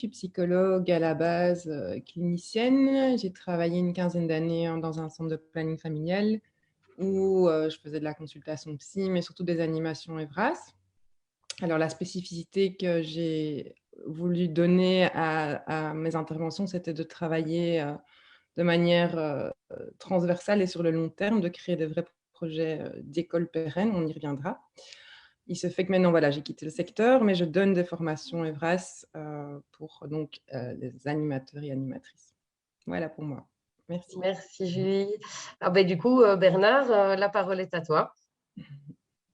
Je suis psychologue à la base, clinicienne. J'ai travaillé une quinzaine d'années dans un centre de planning familial où je faisais de la consultation psy, mais surtout des animations EVRAS. Alors, la spécificité que j'ai voulu donner à mes interventions, c'était de travailler de manière transversale et sur le long terme, de créer des vrais projets d'école pérenne. On y reviendra. Il se fait que maintenant, voilà, j'ai quitté le secteur, mais je donne des formations EVRAS pour donc, les animateurs et animatrices. Voilà pour moi. Merci. Merci Julie. Du coup, Bernard, la parole est à toi.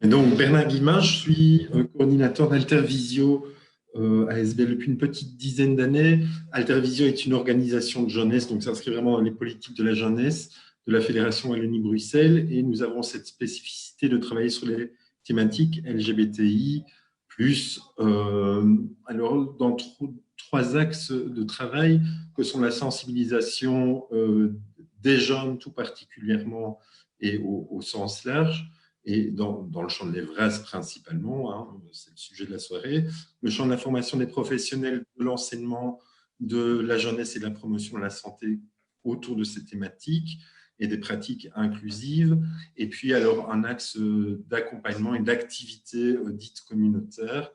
Et donc, Bernard Guillemin, je suis coordinateur d'Altervisio à SBL depuis une petite dizaine d'années. Altervisio est une organisation de jeunesse, donc ça s'inscrit vraiment dans les politiques de la jeunesse de la Fédération Wallonie-Bruxelles, et nous avons cette spécificité de travailler sur les thématiques LGBTI+, alors dans trois axes de travail que sont la sensibilisation des jeunes tout particulièrement et au sens large, et dans le champ de l'EVRAS principalement, hein, c'est le sujet de la soirée, le champ de la formation des professionnels, de l'enseignement, de la jeunesse et de la promotion de la santé autour de ces thématiques et des pratiques inclusives, et puis alors un axe d'accompagnement et d'activité dites communautaires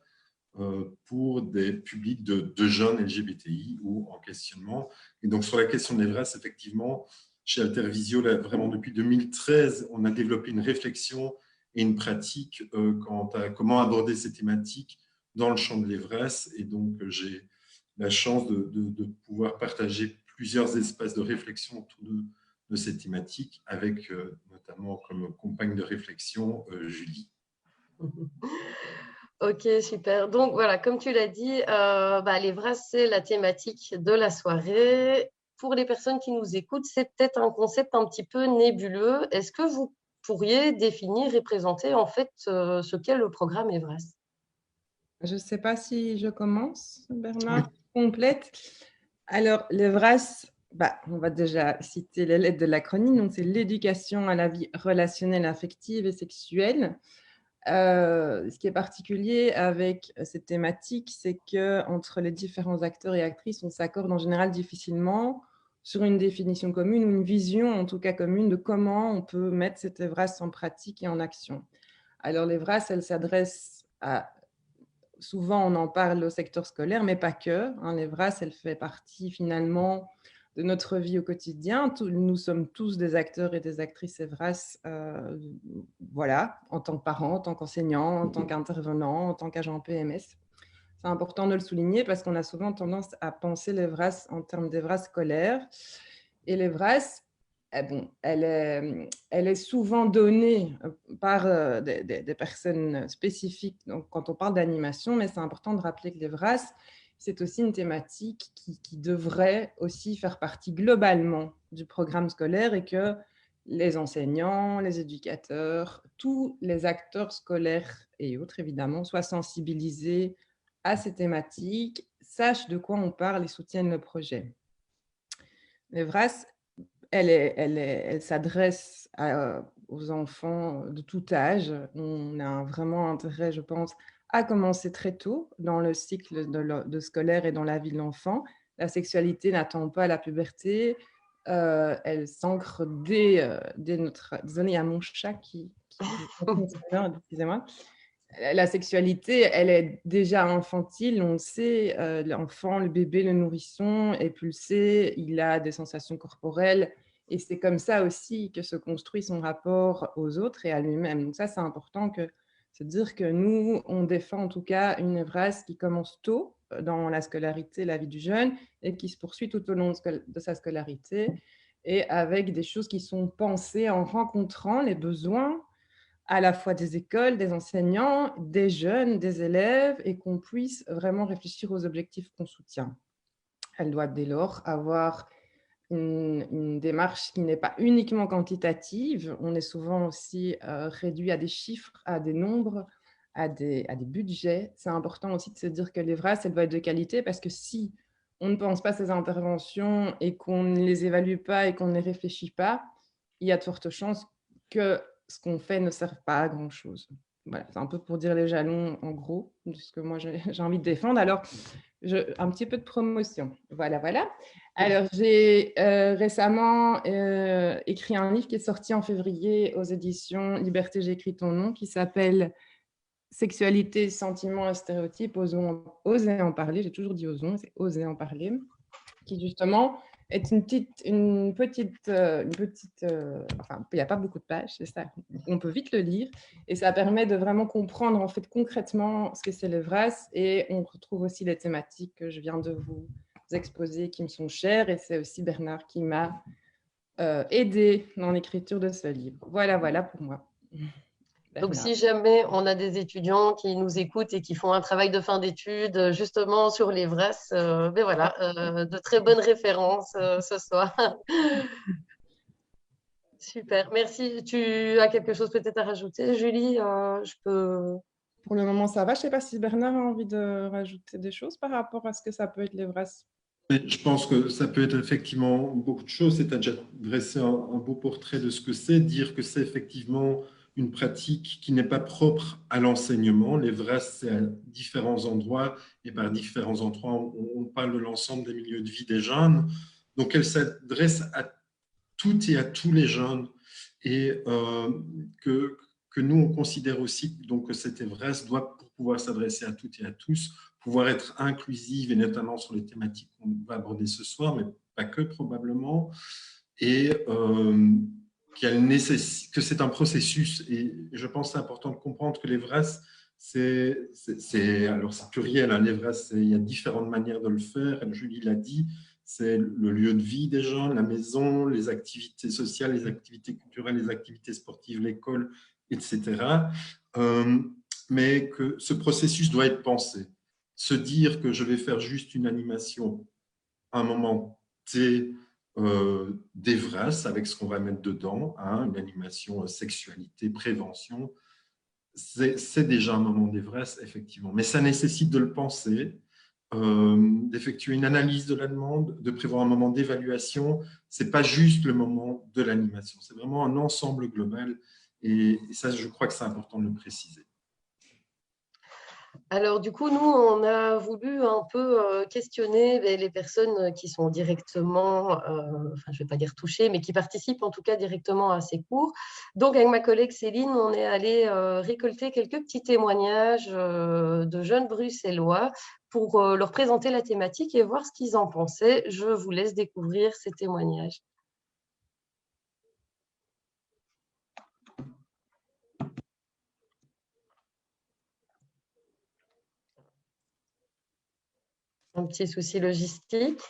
pour des publics de jeunes LGBTI ou en questionnement. Et donc sur la question de l'EVRAS, effectivement, chez Altervisio, là, vraiment depuis 2013, on a développé une réflexion et une pratique quant à comment aborder ces thématiques dans le champ de l'EVRAS. Et donc, j'ai la chance de pouvoir partager plusieurs espaces de réflexion autour de ces thématiques avec notamment comme compagne de réflexion Julie. Ok, super. Donc voilà, comme tu l'as dit, l'EVRAS, c'est la thématique de la soirée. Pour les personnes qui nous écoutent, c'est peut-être un concept un petit peu nébuleux. Est-ce que vous pourriez définir et présenter en fait ce qu'est le programme EVRAS? Je ne sais pas si je commence, Bernard, complète. Alors, l'EVRAS, on va déjà citer les lettres de l'acronyme. Donc, c'est l'éducation à la vie relationnelle, affective et sexuelle. Ce qui est particulier avec cette thématique, c'est qu'entre les différents acteurs et actrices, on s'accorde en général difficilement sur une définition commune ou une vision, en tout cas commune, de comment on peut mettre cette EVRAS en pratique et en action. Alors, l'EVRAS, elle s'adresse à... Souvent, on en parle au secteur scolaire, mais pas que. L'EVRAS, elle fait partie finalement de notre vie au quotidien. Nous sommes tous des acteurs et des actrices EVRAS, voilà, en tant que parents, en tant qu'enseignants, en tant qu'intervenants, en tant qu'agents PMS. C'est important de le souligner parce qu'on a souvent tendance à penser l'EVRAS en termes d'EVRAS scolaire. Et l'EVRAS, elle est souvent donnée par des personnes spécifiques donc, quand on parle d'animation, mais c'est important de rappeler que l'EVRAS, c'est aussi une thématique qui devrait aussi faire partie globalement du programme scolaire et que les enseignants, les éducateurs, tous les acteurs scolaires et autres, évidemment, soient sensibilisés à ces thématiques, sachent de quoi on parle et soutiennent le projet. L'EVRAS, elle s'adresse aux enfants de tout âge. On a vraiment intérêt, je pense, à commencer très tôt dans le cycle de scolaire et dans la vie de l'enfant. La sexualité n'attend pas la puberté. Elle s'ancre dès notre... Désolée, il y a mon chat qui excusez-moi. La sexualité, elle est déjà infantile, on le sait, l'enfant, le bébé, le nourrisson est pulsé, il a des sensations corporelles, et c'est comme ça aussi que se construit son rapport aux autres et à lui-même. Donc ça, c'est important de se dire que nous, on défend en tout cas une EVRAS qui commence tôt dans la scolarité, la vie du jeune, et qui se poursuit tout au long de sa scolarité, et avec des choses qui sont pensées en rencontrant les besoins à la fois des écoles, des enseignants, des jeunes, des élèves, et qu'on puisse vraiment réfléchir aux objectifs qu'on soutient. Elle doit dès lors avoir une démarche qui n'est pas uniquement quantitative. On est souvent aussi réduit à des chiffres, à des nombres, à des budgets. C'est important aussi de se dire que l'EVRAS, elle doit être de qualité parce que si on ne pense pas ces interventions et qu'on ne les évalue pas et qu'on ne les réfléchit pas, il y a de fortes chances que ce qu'on fait ne serve pas à grand-chose. voilà, c'est un peu pour dire les jalons en gros, de ce que moi j'ai envie de défendre. Alors, un petit peu de promotion. Voilà, voilà. Alors, j'ai récemment écrit un livre qui est sorti en février aux éditions Liberté, j'écris ton nom, qui s'appelle Sexualité, sentiments et stéréotypes, oser en parler. J'ai toujours dit osons, c'est oser en parler, qui justement est une petite, enfin, il n'y a pas beaucoup de pages, c'est ça. On peut vite le lire et ça permet de vraiment comprendre en fait concrètement ce que c'est le VRAS, et on retrouve aussi les thématiques que je viens de vous exposer qui me sont chères, et c'est aussi Bernard qui m'a aidé dans l'écriture de ce livre. Voilà, voilà pour moi. Donc, Bernard. si jamais on a des étudiants qui nous écoutent et qui font un travail de fin d'études justement sur les VRAS, ben voilà, de très bonnes références ce soir. Super, merci. Tu as quelque chose peut-être à rajouter, Julie? Je peux... Pour le moment, ça va. Je ne sais pas si Bernard a envie de rajouter des choses par rapport à ce que ça peut être les VRAS. Mais je pense que ça peut être effectivement beaucoup de choses. Tu as déjà dressé un beau portrait de ce que c'est, dire que c'est effectivement une pratique qui n'est pas propre à l'enseignement. Les VRAS, c'est à différents endroits, et par différents endroits, on parle de l'ensemble des milieux de vie des jeunes. Donc, elle s'adresse à toutes et à tous les jeunes, et que nous, on considère aussi donc, que cette VRAS doit, pour pouvoir s'adresser à toutes et à tous, pouvoir être inclusive, et notamment sur les thématiques qu'on va aborder ce soir, mais pas que probablement, et que c'est un processus. Et je pense que c'est important de comprendre que les VRAS, alors c'est pluriel, hein, les VRAS, il y a différentes manières de le faire, Julie l'a dit, c'est le lieu de vie des gens, la maison, les activités sociales, les activités culturelles, les activités sportives, l'école, etc. Mais que ce processus doit être pensé. Se dire que je vais faire juste une animation à un moment T des VRAS avec ce qu'on va mettre dedans, hein, une animation sexualité, prévention, c'est déjà un moment des VRAS, effectivement. Mais ça nécessite de le penser, d'effectuer une analyse de la demande, de prévoir un moment d'évaluation. Ce n'est pas juste le moment de l'animation, c'est vraiment un ensemble global. Et ça, je crois que c'est important de le préciser. Alors, du coup, nous, on a voulu un peu questionner les personnes qui sont directement, enfin, je ne vais pas dire touchées, mais qui participent en tout cas directement à ces cours. Donc, avec ma collègue Céline, on est allé récolter quelques petits témoignages de jeunes bruxellois pour leur présenter la thématique et voir ce qu'ils en pensaient. Je vous laisse découvrir ces témoignages. Un petit souci logistique.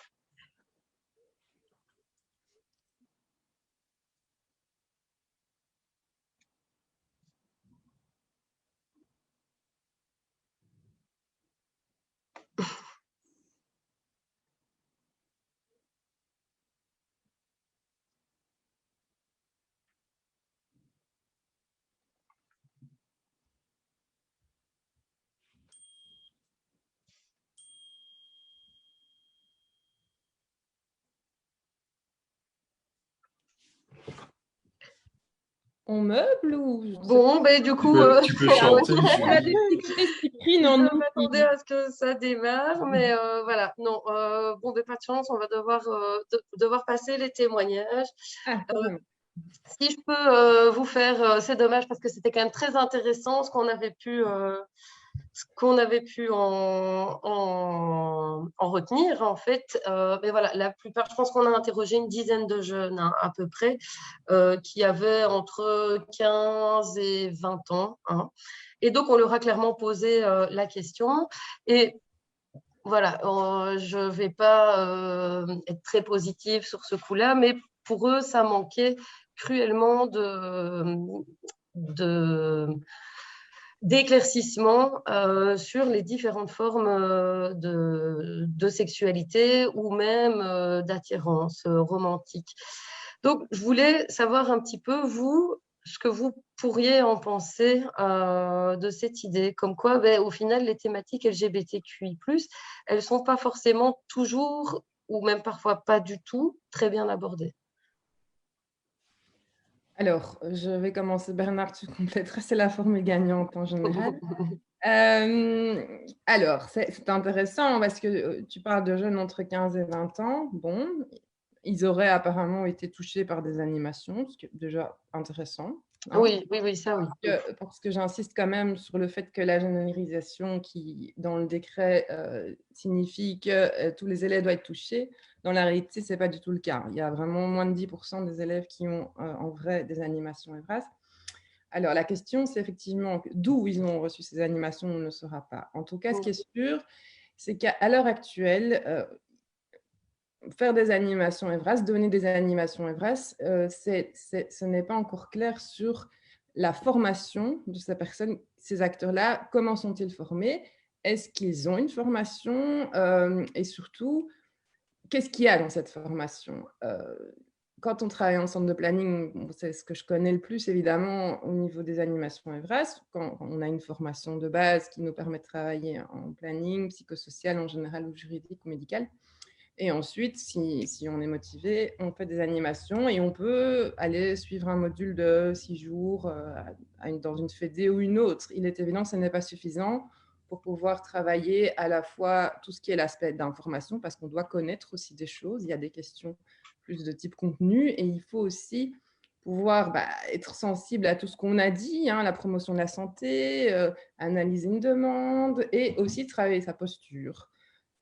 On meuble ou Bon, ben, du coup, Tu peux chanter, Julie. je m'attendais à ce que ça démarre, mais voilà, non. Bon, ben, pas de chance, on va devoir passer les témoignages. Ah, Si je peux vous faire, c'est dommage parce que c'était quand même très intéressant ce qu'on avait pu en retenir, en fait. Mais voilà, la plupart, je pense qu'on a interrogé une dizaine de jeunes, hein, à peu près, qui avaient entre 15 et 20 ans. Hein. Et donc, on leur a clairement posé la question. Et voilà, je ne vais pas être très positive sur ce coup-là, mais pour eux, ça manquait cruellement d'éclaircissement sur les différentes formes de sexualité ou même d'attirance romantique. Donc, je voulais savoir un petit peu, vous, ce que vous pourriez en penser de cette idée, comme quoi, ben, au final, les thématiques LGBTQI+, elles ne sont pas forcément toujours, ou même parfois pas du tout, très bien abordées. Alors, je vais commencer. Bernard, tu compléteras, c'est la formule gagnante en général. Alors, c'est intéressant parce que tu parles de jeunes entre 15 et 20 ans. Bon, ils auraient apparemment été touchés par des animations, ce qui est déjà intéressant. Hein. Oui, oui, oui, ça oui. Parce que j'insiste quand même sur le fait que la généralisation qui, dans le décret, signifie que tous les élèves doivent être touchés. Dans la réalité, ce n'est pas du tout le cas. Il y a vraiment moins de 10% des élèves qui ont en vrai des animations EVRAS. Alors, la question, c'est effectivement d'où ils ont reçu ces animations, on ne le saura pas. En tout cas, ce qui est sûr, c'est qu'à l'heure actuelle, faire des animations EVRAS, donner des animations EVRAS, ce n'est pas encore clair sur la formation de ces personnes, ces acteurs-là. Comment sont-ils formés? Est-ce qu'ils ont une formation? Et surtout, qu'est-ce qu'il y a dans cette formation? Quand on travaille en centre de planning, c'est ce que je connais le plus, évidemment, au niveau des animations EVRAS, quand on a une formation de base qui nous permet de travailler en planning, psychosocial en général, ou juridique ou médical. Et ensuite, si on est motivé, on fait des animations et on peut aller suivre un module de 6 jours dans une fédé ou une autre. Il est évident que ce n'est pas suffisant pour pouvoir travailler à la fois tout ce qui est l'aspect d'information, parce qu'on doit connaître aussi des choses. Il y a des questions plus de type contenu et il faut aussi pouvoir être sensible à tout ce qu'on a dit, hein, la promotion de la santé, analyser une demande et aussi travailler sa posture.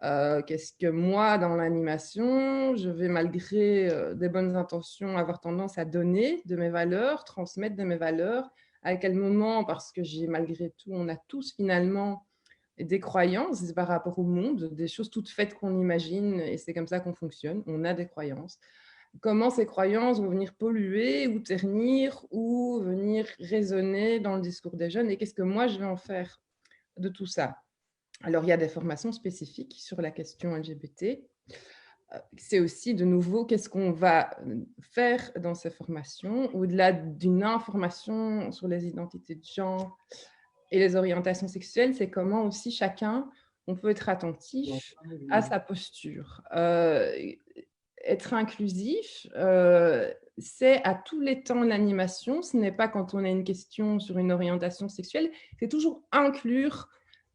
Qu'est-ce que moi, dans l'animation, je vais, malgré des bonnes intentions, avoir tendance à donner de mes valeurs, transmettre de mes valeurs. À quel moment? Parce que malgré tout, on a tous finalement des croyances par rapport au monde, des choses toutes faites qu'on imagine, et c'est comme ça qu'on fonctionne. On a des croyances. Comment ces croyances vont venir polluer ou ternir ou venir résonner dans le discours des jeunes, et qu'est-ce que moi, je vais en faire de tout ça? Alors, il y a des formations spécifiques sur la question LGBT. C'est aussi, de nouveau, qu'est-ce qu'on va faire dans ces formations, au-delà d'une information sur les identités de genre et les orientations sexuelles, c'est comment aussi chacun, on peut être attentif à sa posture. Être inclusif, c'est à tous les temps l'animation. Ce n'est pas quand on a une question sur une orientation sexuelle, c'est toujours inclure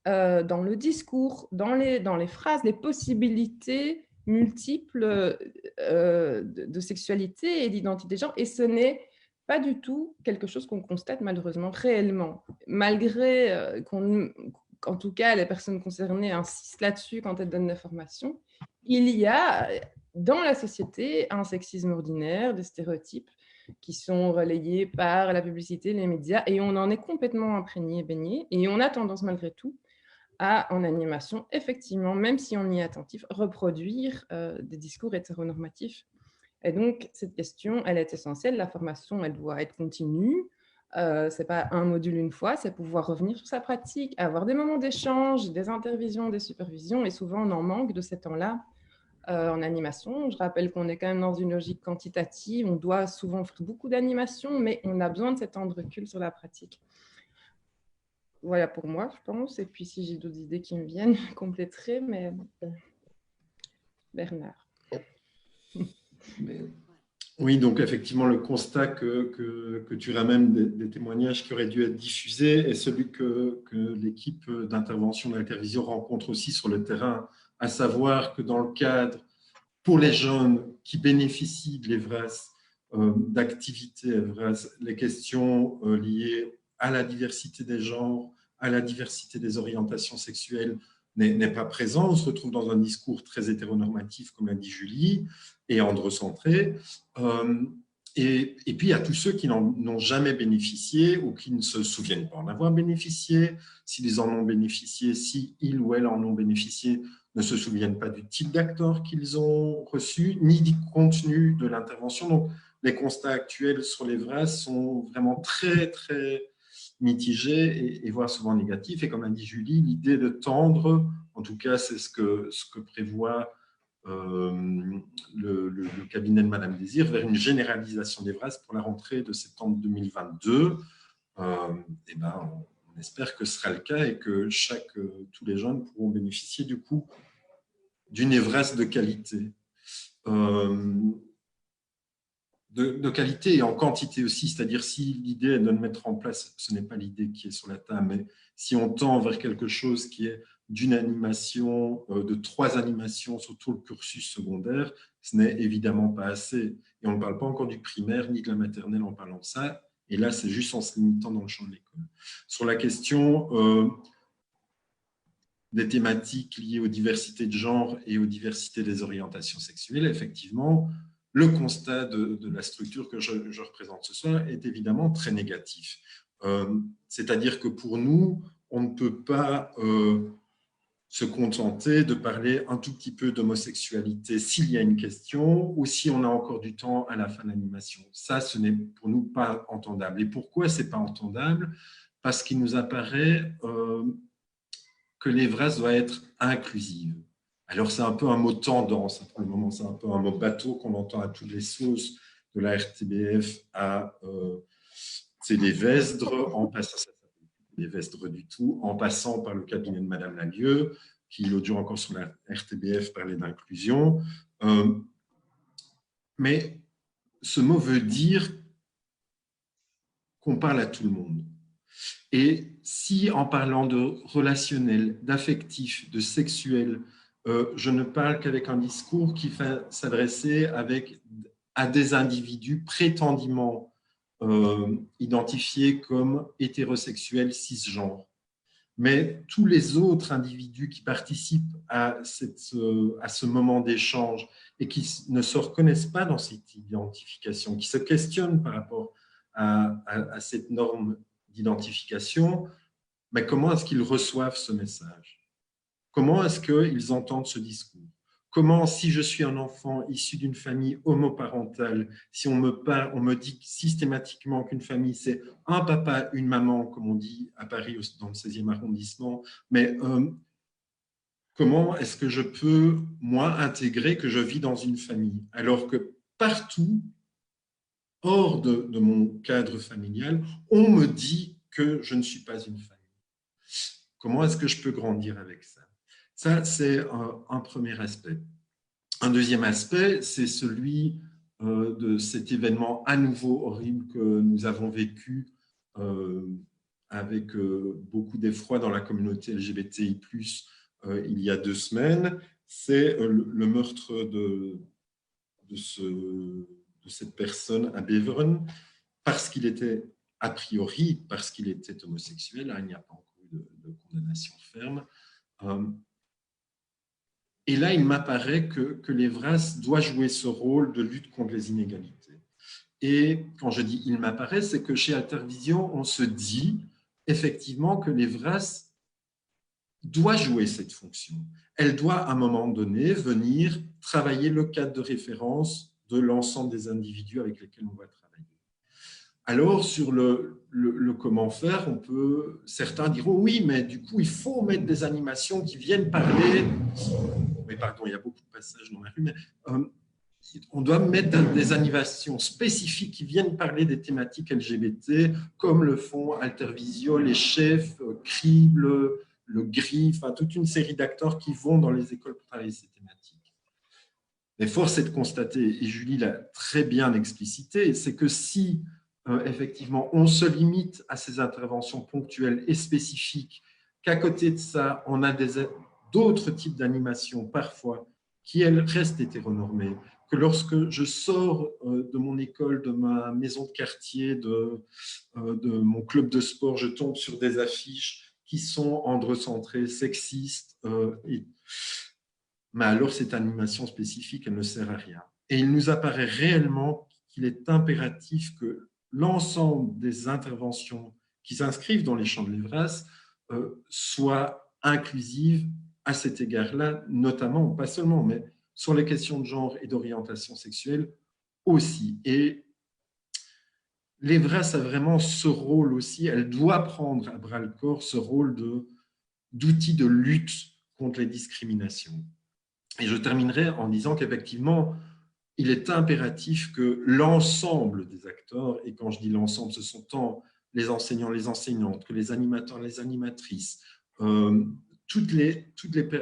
dans le discours, dans les phrases, les possibilités multiples de sexualité et d'identité de genre. Et ce n'est pas du tout quelque chose qu'on constate malheureusement réellement, malgré qu'en tout cas les personnes concernées insistent là-dessus quand elles donnent des formations. Il y a dans la société un sexisme ordinaire, des stéréotypes qui sont relayés par la publicité, les médias, et on en est complètement imprégné, baigné, et on a tendance malgré tout à, en animation, effectivement, même si on y est attentif, reproduire des discours hétéronormatifs. Et donc, cette question, elle est essentielle. La formation, elle doit être continue. Ce n'est pas un module une fois, c'est pouvoir revenir sur sa pratique, avoir des moments d'échange, des intervisions, des supervisions, et souvent, on en manque de ces temps-là en animation. Je rappelle qu'on est quand même dans une logique quantitative, on doit souvent faire beaucoup d'animations, mais on a besoin de cet temps de recul sur la pratique. Voilà pour moi, je pense. Et puis, si j'ai d'autres idées qui me viennent, je compléterai, mais Bernard. Oui, donc effectivement, le constat que tu ramènes des témoignages qui auraient dû être diffusés est celui que l'équipe d'intervention de l'Intervision rencontre aussi sur le terrain, à savoir que dans le cadre, pour les jeunes qui bénéficient de l'EVRAS, d'activités EVRAS, les questions liées à la diversité des genres, à la diversité des orientations sexuelles n'est pas présent. On se retrouve dans un discours très hétéronormatif, comme l'a dit Julie, et androcentré. Et puis, il y a tous ceux qui n'ont jamais bénéficié ou qui ne se souviennent pas en avoir bénéficié. S'ils en ont bénéficié, si ils ou elles en ont bénéficié, ne se souviennent pas du type d'acteur qu'ils ont reçu, ni du contenu de l'intervention. Donc, les constats actuels sur les VRAS sont vraiment très, très mitigés et voire souvent négatifs. Et comme a dit Julie, l'idée de tendre, en tout cas, c'est ce que prévoit le cabinet de Madame Désir, vers une généralisation des VRAS pour la rentrée de septembre 2022. Et ben, on espère que ce sera le cas et que tous les jeunes pourront bénéficier du coup d'une EVRAS de qualité. de qualité et en quantité aussi, c'est-à-dire si l'idée est de le mettre en place, ce n'est pas l'idée qui est sur la table, mais si on tend vers quelque chose qui est d'une animation, de 3 animations sur tout le cursus secondaire, ce n'est évidemment pas assez. Et on ne parle pas encore du primaire ni de la maternelle en parlant de ça, et là c'est juste en se limitant dans le champ de l'école. Sur la question des thématiques liées aux diversités de genre et aux diversités des orientations sexuelles, effectivement, le constat de la structure que je représente ce soir est évidemment très négatif. C'est-à-dire que pour nous, on ne peut pas se contenter de parler un tout petit peu d'homosexualité s'il y a une question ou si on a encore du temps à la fin de l'animation. Ça, ce n'est pour nous pas entendable. Et pourquoi ce n'est pas entendable? Parce qu'il nous apparaît que l'EVRAS doit être inclusive. Alors, c'est un peu un mot tendance, pour le moment, c'est un peu un mot bateau qu'on entend à toutes les sauces, de la RTBF à c'est les Vesdres, en passant, ça s'appelle les Vesdres du tout, en passant par le cabinet de Madame Lalieu, qui l'autre jour encore sur la RTBF parlait d'inclusion. Mais ce mot veut dire qu'on parle à tout le monde. Et si en parlant de relationnel, d'affectif, de sexuel, je ne parle qu'avec un discours qui va s'adresser à des individus prétendument identifiés comme hétérosexuels cisgenres, mais tous les autres individus qui participent à ce moment d'échange et qui ne se reconnaissent pas dans cette identification, qui se questionnent par rapport à cette norme d'identification, mais comment est-ce qu'ils reçoivent ce message? Comment est-ce qu'ils entendent ce discours? Comment, si je suis un enfant issu d'une famille homoparentale, si on me dit systématiquement qu'une famille, c'est un papa, une maman, comme on dit à Paris, dans le 16e arrondissement, mais comment est-ce que je peux, moi, intégrer que je vis dans une famille, alors que partout, hors de mon cadre familial, on me dit que je ne suis pas une famille. Comment est-ce que je peux grandir avec ça? Ça, c'est un premier aspect. Un deuxième aspect, c'est celui de cet événement à nouveau horrible que nous avons vécu avec beaucoup d'effroi dans la communauté LGBTI+, il y a 2 semaines. C'est le meurtre de cette personne à Beveren, parce qu'il était, a priori, parce qu'il était homosexuel. Hein, il n'y a pas encore eu de condamnation ferme. Et là, il m'apparaît que l'EVRAS doit jouer ce rôle de lutte contre les inégalités. Et quand je dis « il m'apparaît », c'est que chez Altervision, on se dit effectivement que l'EVRAS doit jouer cette fonction. Elle doit, à un moment donné, venir travailler le cadre de référence de l'ensemble des individus avec lesquels on va travailler. Alors, sur le comment faire, certains diront oui, mais du coup, il faut mettre des animations qui viennent parler. Mais pardon, il y a beaucoup de passages dans ma rue, mais on doit mettre des animations spécifiques qui viennent parler des thématiques LGBT, comme le font Altervisio, les chefs, Crible, le GRI, enfin toute une série d'acteurs qui vont dans les écoles pour travailler ces thématiques. Mais force est de constater, et Julie l'a très bien explicité, c'est que si effectivement on se limite à ces interventions ponctuelles et spécifiques, qu'à côté de ça, on a d'autres types d'animations parfois qui, elles, restent hétéronormées, que lorsque je sors de mon école, de ma maison de quartier, de mon club de sport, je tombe sur des affiches qui sont androcentrées, sexistes, mais alors cette animation spécifique, elle ne sert à rien. Et il nous apparaît réellement qu'il est impératif que l'ensemble des interventions qui s'inscrivent dans les champs de l'EVRAS soient inclusives à cet égard-là, notamment, pas seulement, mais sur les questions de genre et d'orientation sexuelle aussi. Et l'EVRAS a vraiment ce rôle aussi, elle doit prendre à bras-le-corps ce rôle d'outil de lutte contre les discriminations. Et je terminerai en disant qu'effectivement, il est impératif que l'ensemble des acteurs, et quand je dis l'ensemble, ce sont tant les enseignants, les enseignantes, que les animateurs, les animatrices,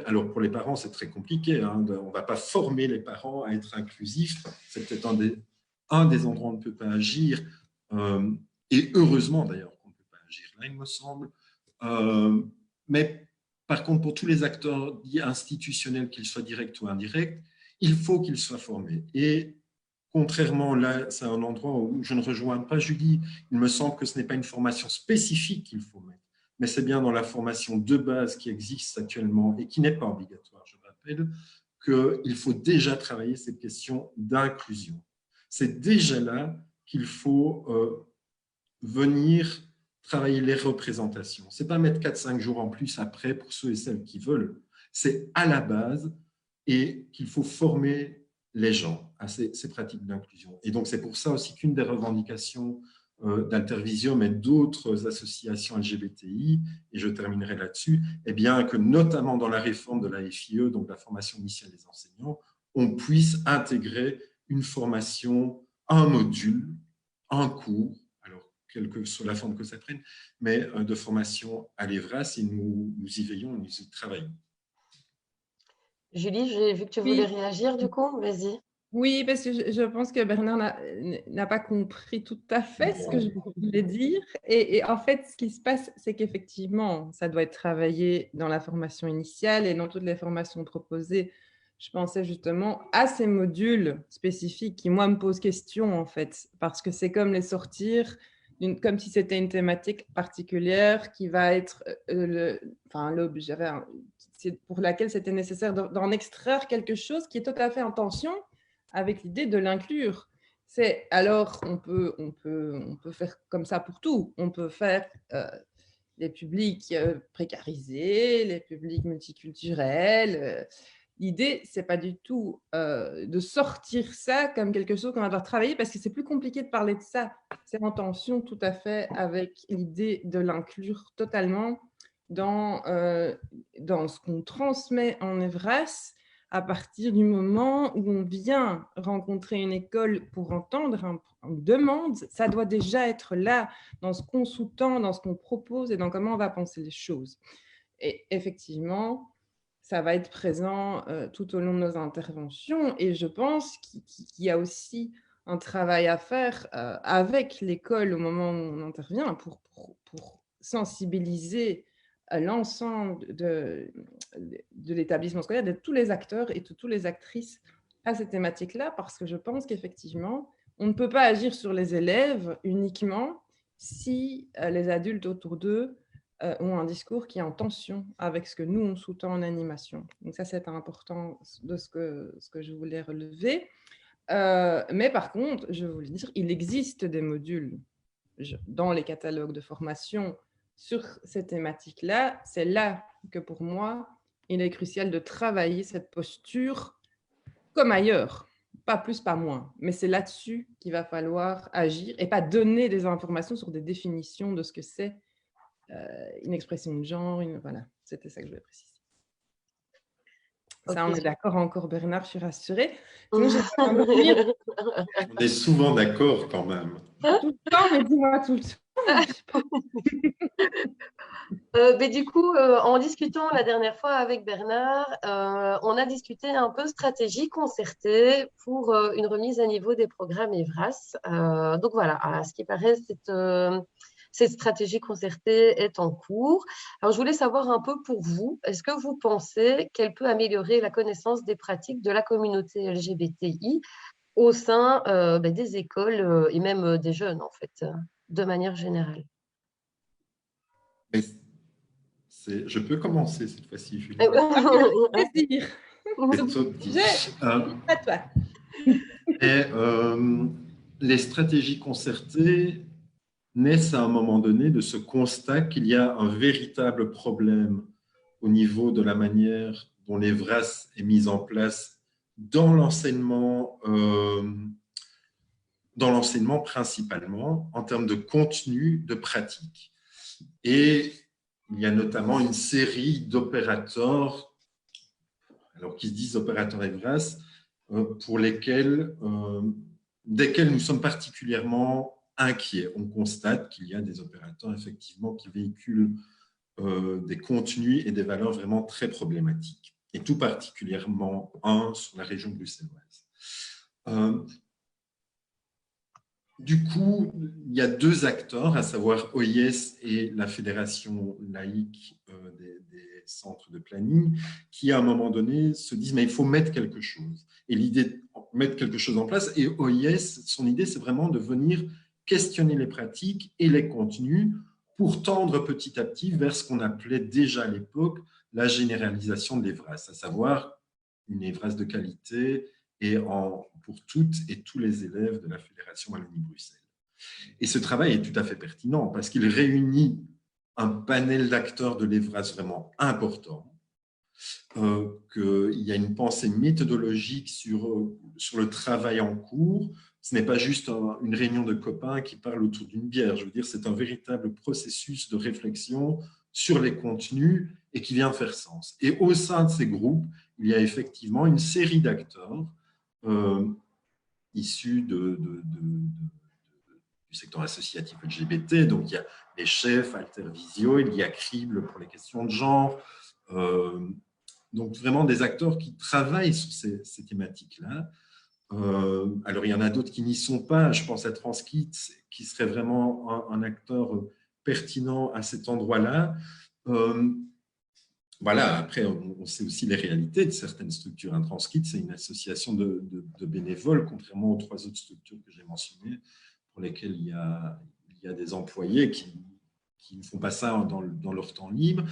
alors pour les parents, c'est très compliqué, hein, on ne va pas former les parents à être inclusifs, c'est peut-être un des endroits où on ne peut pas agir, et heureusement d'ailleurs qu'on ne peut pas agir là, il me semble. Mais par contre, pour tous les acteurs dits institutionnels, qu'ils soient directs ou indirects, il faut qu'ils soient formés. Et contrairement, là, c'est un endroit où je ne rejoins pas Julie, il me semble que ce n'est pas une formation spécifique qu'il faut mettre, mais c'est bien dans la formation de base qui existe actuellement et qui n'est pas obligatoire, je rappelle, qu'il faut déjà travailler cette question d'inclusion. C'est déjà là qu'il faut venir travailler les représentations. Ce n'est pas mettre 4-5 jours en plus après pour ceux et celles qui veulent. C'est à la base et qu'il faut former les gens à ces pratiques d'inclusion. Et donc, c'est pour ça aussi qu'une des revendications d'Altervisium et d'autres associations LGBTI, et je terminerai là-dessus, est bien que notamment dans la réforme de la FIE, donc la formation initiale des enseignants, on puisse intégrer une formation, un module, un cours, alors quelle que soit la forme que ça prenne, mais de formation à l'EVRAS, et nous y veillons, nous y travaillons. Julie, j'ai vu que tu voulais réagir du coup, vas-y. Oui, parce que je pense que Bernard n'a pas compris tout à fait ce que je voulais dire. Et en fait, ce qui se passe, c'est qu'effectivement, ça doit être travaillé dans la formation initiale et dans toutes les formations proposées. Je pensais justement à ces modules spécifiques qui, moi, me posent question, en fait, parce que c'est comme les sortir, comme si c'était une thématique particulière qui va être l'objet, pour laquelle c'était nécessaire d'en extraire quelque chose qui est tout à fait en tension avec l'idée de l'inclure. Alors, on peut faire comme ça pour tout. On peut faire les publics précarisés, les publics multiculturels. L'idée, ce n'est pas du tout de sortir ça comme quelque chose qu'on va devoir travailler parce que c'est plus compliqué de parler de ça. C'est en tension tout à fait avec l'idée de l'inclure totalement dans ce qu'on transmet en EVRAS à partir du moment où on vient rencontrer une école pour entendre une demande, ça doit déjà être là dans ce qu'on sous-tend, dans ce qu'on propose et dans comment on va penser les choses. Et effectivement, ça va être présent tout au long de nos interventions et je pense qu'il y a aussi un travail à faire avec l'école au moment où on intervient pour sensibiliser l'ensemble de l'établissement scolaire, de tous les acteurs et de toutes les actrices à ces thématiques-là, parce que je pense qu'effectivement, on ne peut pas agir sur les élèves uniquement si les adultes autour d'eux ont un discours qui est en tension avec ce que nous, on sous-tend en animation. Donc ça, c'est important de ce que je voulais relever. Mais par contre, je voulais dire, il existe des modules dans les catalogues de formation sur ces thématiques-là. C'est là que pour moi, il est crucial de travailler cette posture comme ailleurs. Pas plus, pas moins. Mais c'est là-dessus qu'il va falloir agir et pas donner des informations sur des définitions de ce que c'est une expression de genre. Voilà, c'était ça que je voulais préciser. Ça, on est d'accord encore, Bernard, je suis rassurée. Sinon, on est souvent d'accord quand même. Tout le temps, mais dis-moi tout le temps. Mais du coup, en discutant la dernière fois avec Bernard, on a discuté un peu stratégie concertée pour une remise à niveau des programmes EVRAS. Donc voilà, à ce qui paraît, cette stratégie concertée est en cours. Alors, je voulais savoir un peu pour vous, est-ce que vous pensez qu'elle peut améliorer la connaissance des pratiques de la communauté LGBTI au sein des écoles et même des jeunes, en fait, de manière générale? Je peux commencer cette fois-ci, Julie. Plaisir. À toi. Les stratégies concertées naissent à un moment donné de ce constat qu'il y a un véritable problème au niveau de la manière dont l'EVRAS est mise en place dans l'enseignement principalement, en termes de contenu, de pratique. Et il y a notamment une série d'opérateurs, alors qui se disent opérateurs EVRAS, pour desquels nous sommes particulièrement inquiets. On constate qu'il y a des opérateurs effectivement qui véhiculent des contenus et des valeurs vraiment très problématiques, et tout particulièrement un sur la région bruxelloise. du coup, il y a deux acteurs, à savoir OIS et la Fédération laïque des centres de planning, qui à un moment donné se disent mais il faut mettre quelque chose. Et l'idée de mettre quelque chose en place, et OIS, son idée, c'est vraiment de venir questionner les pratiques et les contenus pour tendre petit à petit vers ce qu'on appelait déjà à l'époque la généralisation de l'EVRAS, à savoir une EVRAS de qualité et pour toutes et tous les élèves de la Fédération Wallonie-Bruxelles. Et ce travail est tout à fait pertinent parce qu'il réunit un panel d'acteurs de l'EVRAS vraiment important, qu'il y a une pensée méthodologique sur le travail en cours. Ce n'est pas juste une réunion de copains qui parlent autour d'une bière. Je veux dire, c'est un véritable processus de réflexion sur les contenus et qui vient faire sens. Et au sein de ces groupes, il y a effectivement une série d'acteurs issus du secteur associatif LGBT. Donc, il y a les chefs, Altervisio, il y a Crible pour les questions de genre. Donc, vraiment des acteurs qui travaillent sur ces thématiques-là. Alors, il y en a d'autres qui n'y sont pas. Je pense à Transkit, qui serait vraiment un acteur pertinent à cet endroit-là. Voilà, après, on sait aussi les réalités de certaines structures. Transkit, c'est une association de bénévoles, contrairement aux trois autres structures que j'ai mentionnées, pour lesquelles il y a des employés qui ne font pas ça dans leur temps libre.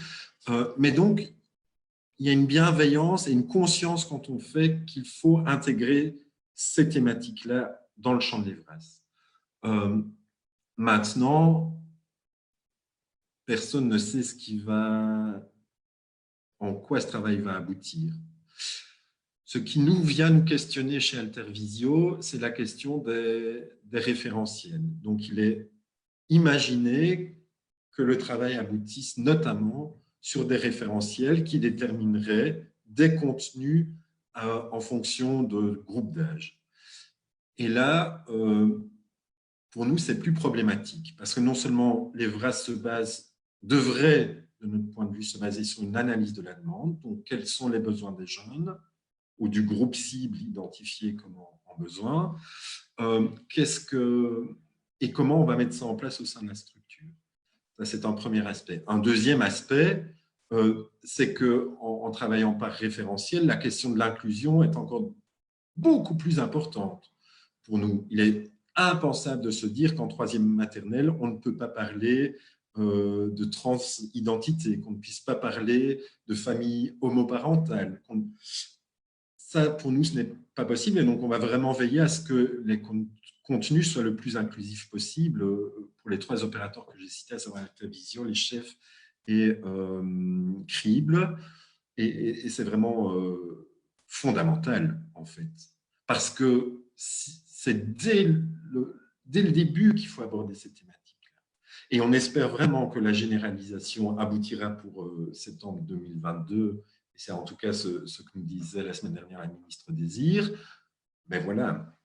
Mais donc, il y a une bienveillance et une conscience quand on fait qu'il faut intégrer ces thématiques-là dans le champ de l'EVRAS. Maintenant, personne ne sait en quoi ce travail va aboutir. Ce qui nous vient nous questionner chez Altervisio, c'est la question des référentiels. Donc, il est imaginé que le travail aboutisse notamment sur des référentiels qui détermineraient des contenus en fonction de groupes d'âge. Et là, pour nous, c'est plus problématique parce que non seulement l'EVRAS devrait, de notre point de vue, se baser sur une analyse de la demande, donc quels sont les besoins des jeunes ou du groupe cible identifié comme en besoin, et comment on va mettre ça en place au sein de la structure. Ça, c'est un premier aspect. Un deuxième aspect, c'est qu'en travaillant par référentiel, la question de l'inclusion est encore beaucoup plus importante pour nous. Il est impensable de se dire qu'en troisième maternelle, on ne peut pas parler de transidentité, qu'on ne puisse pas parler de famille homoparentale. Ça, pour nous, ce n'est pas possible. Et donc, on va vraiment veiller à ce que les contenus soient le plus inclusifs possible pour les trois opérateurs que j'ai cités, à savoir Altervisio, les chefs et Crible. Et c'est vraiment fondamental, en fait. Parce que c'est dès le début qu'il faut aborder ces thématiques-là. Et on espère vraiment que la généralisation aboutira pour septembre 2022. Et c'est en tout cas ce que nous disait la semaine dernière la ministre Désir. Mais voilà,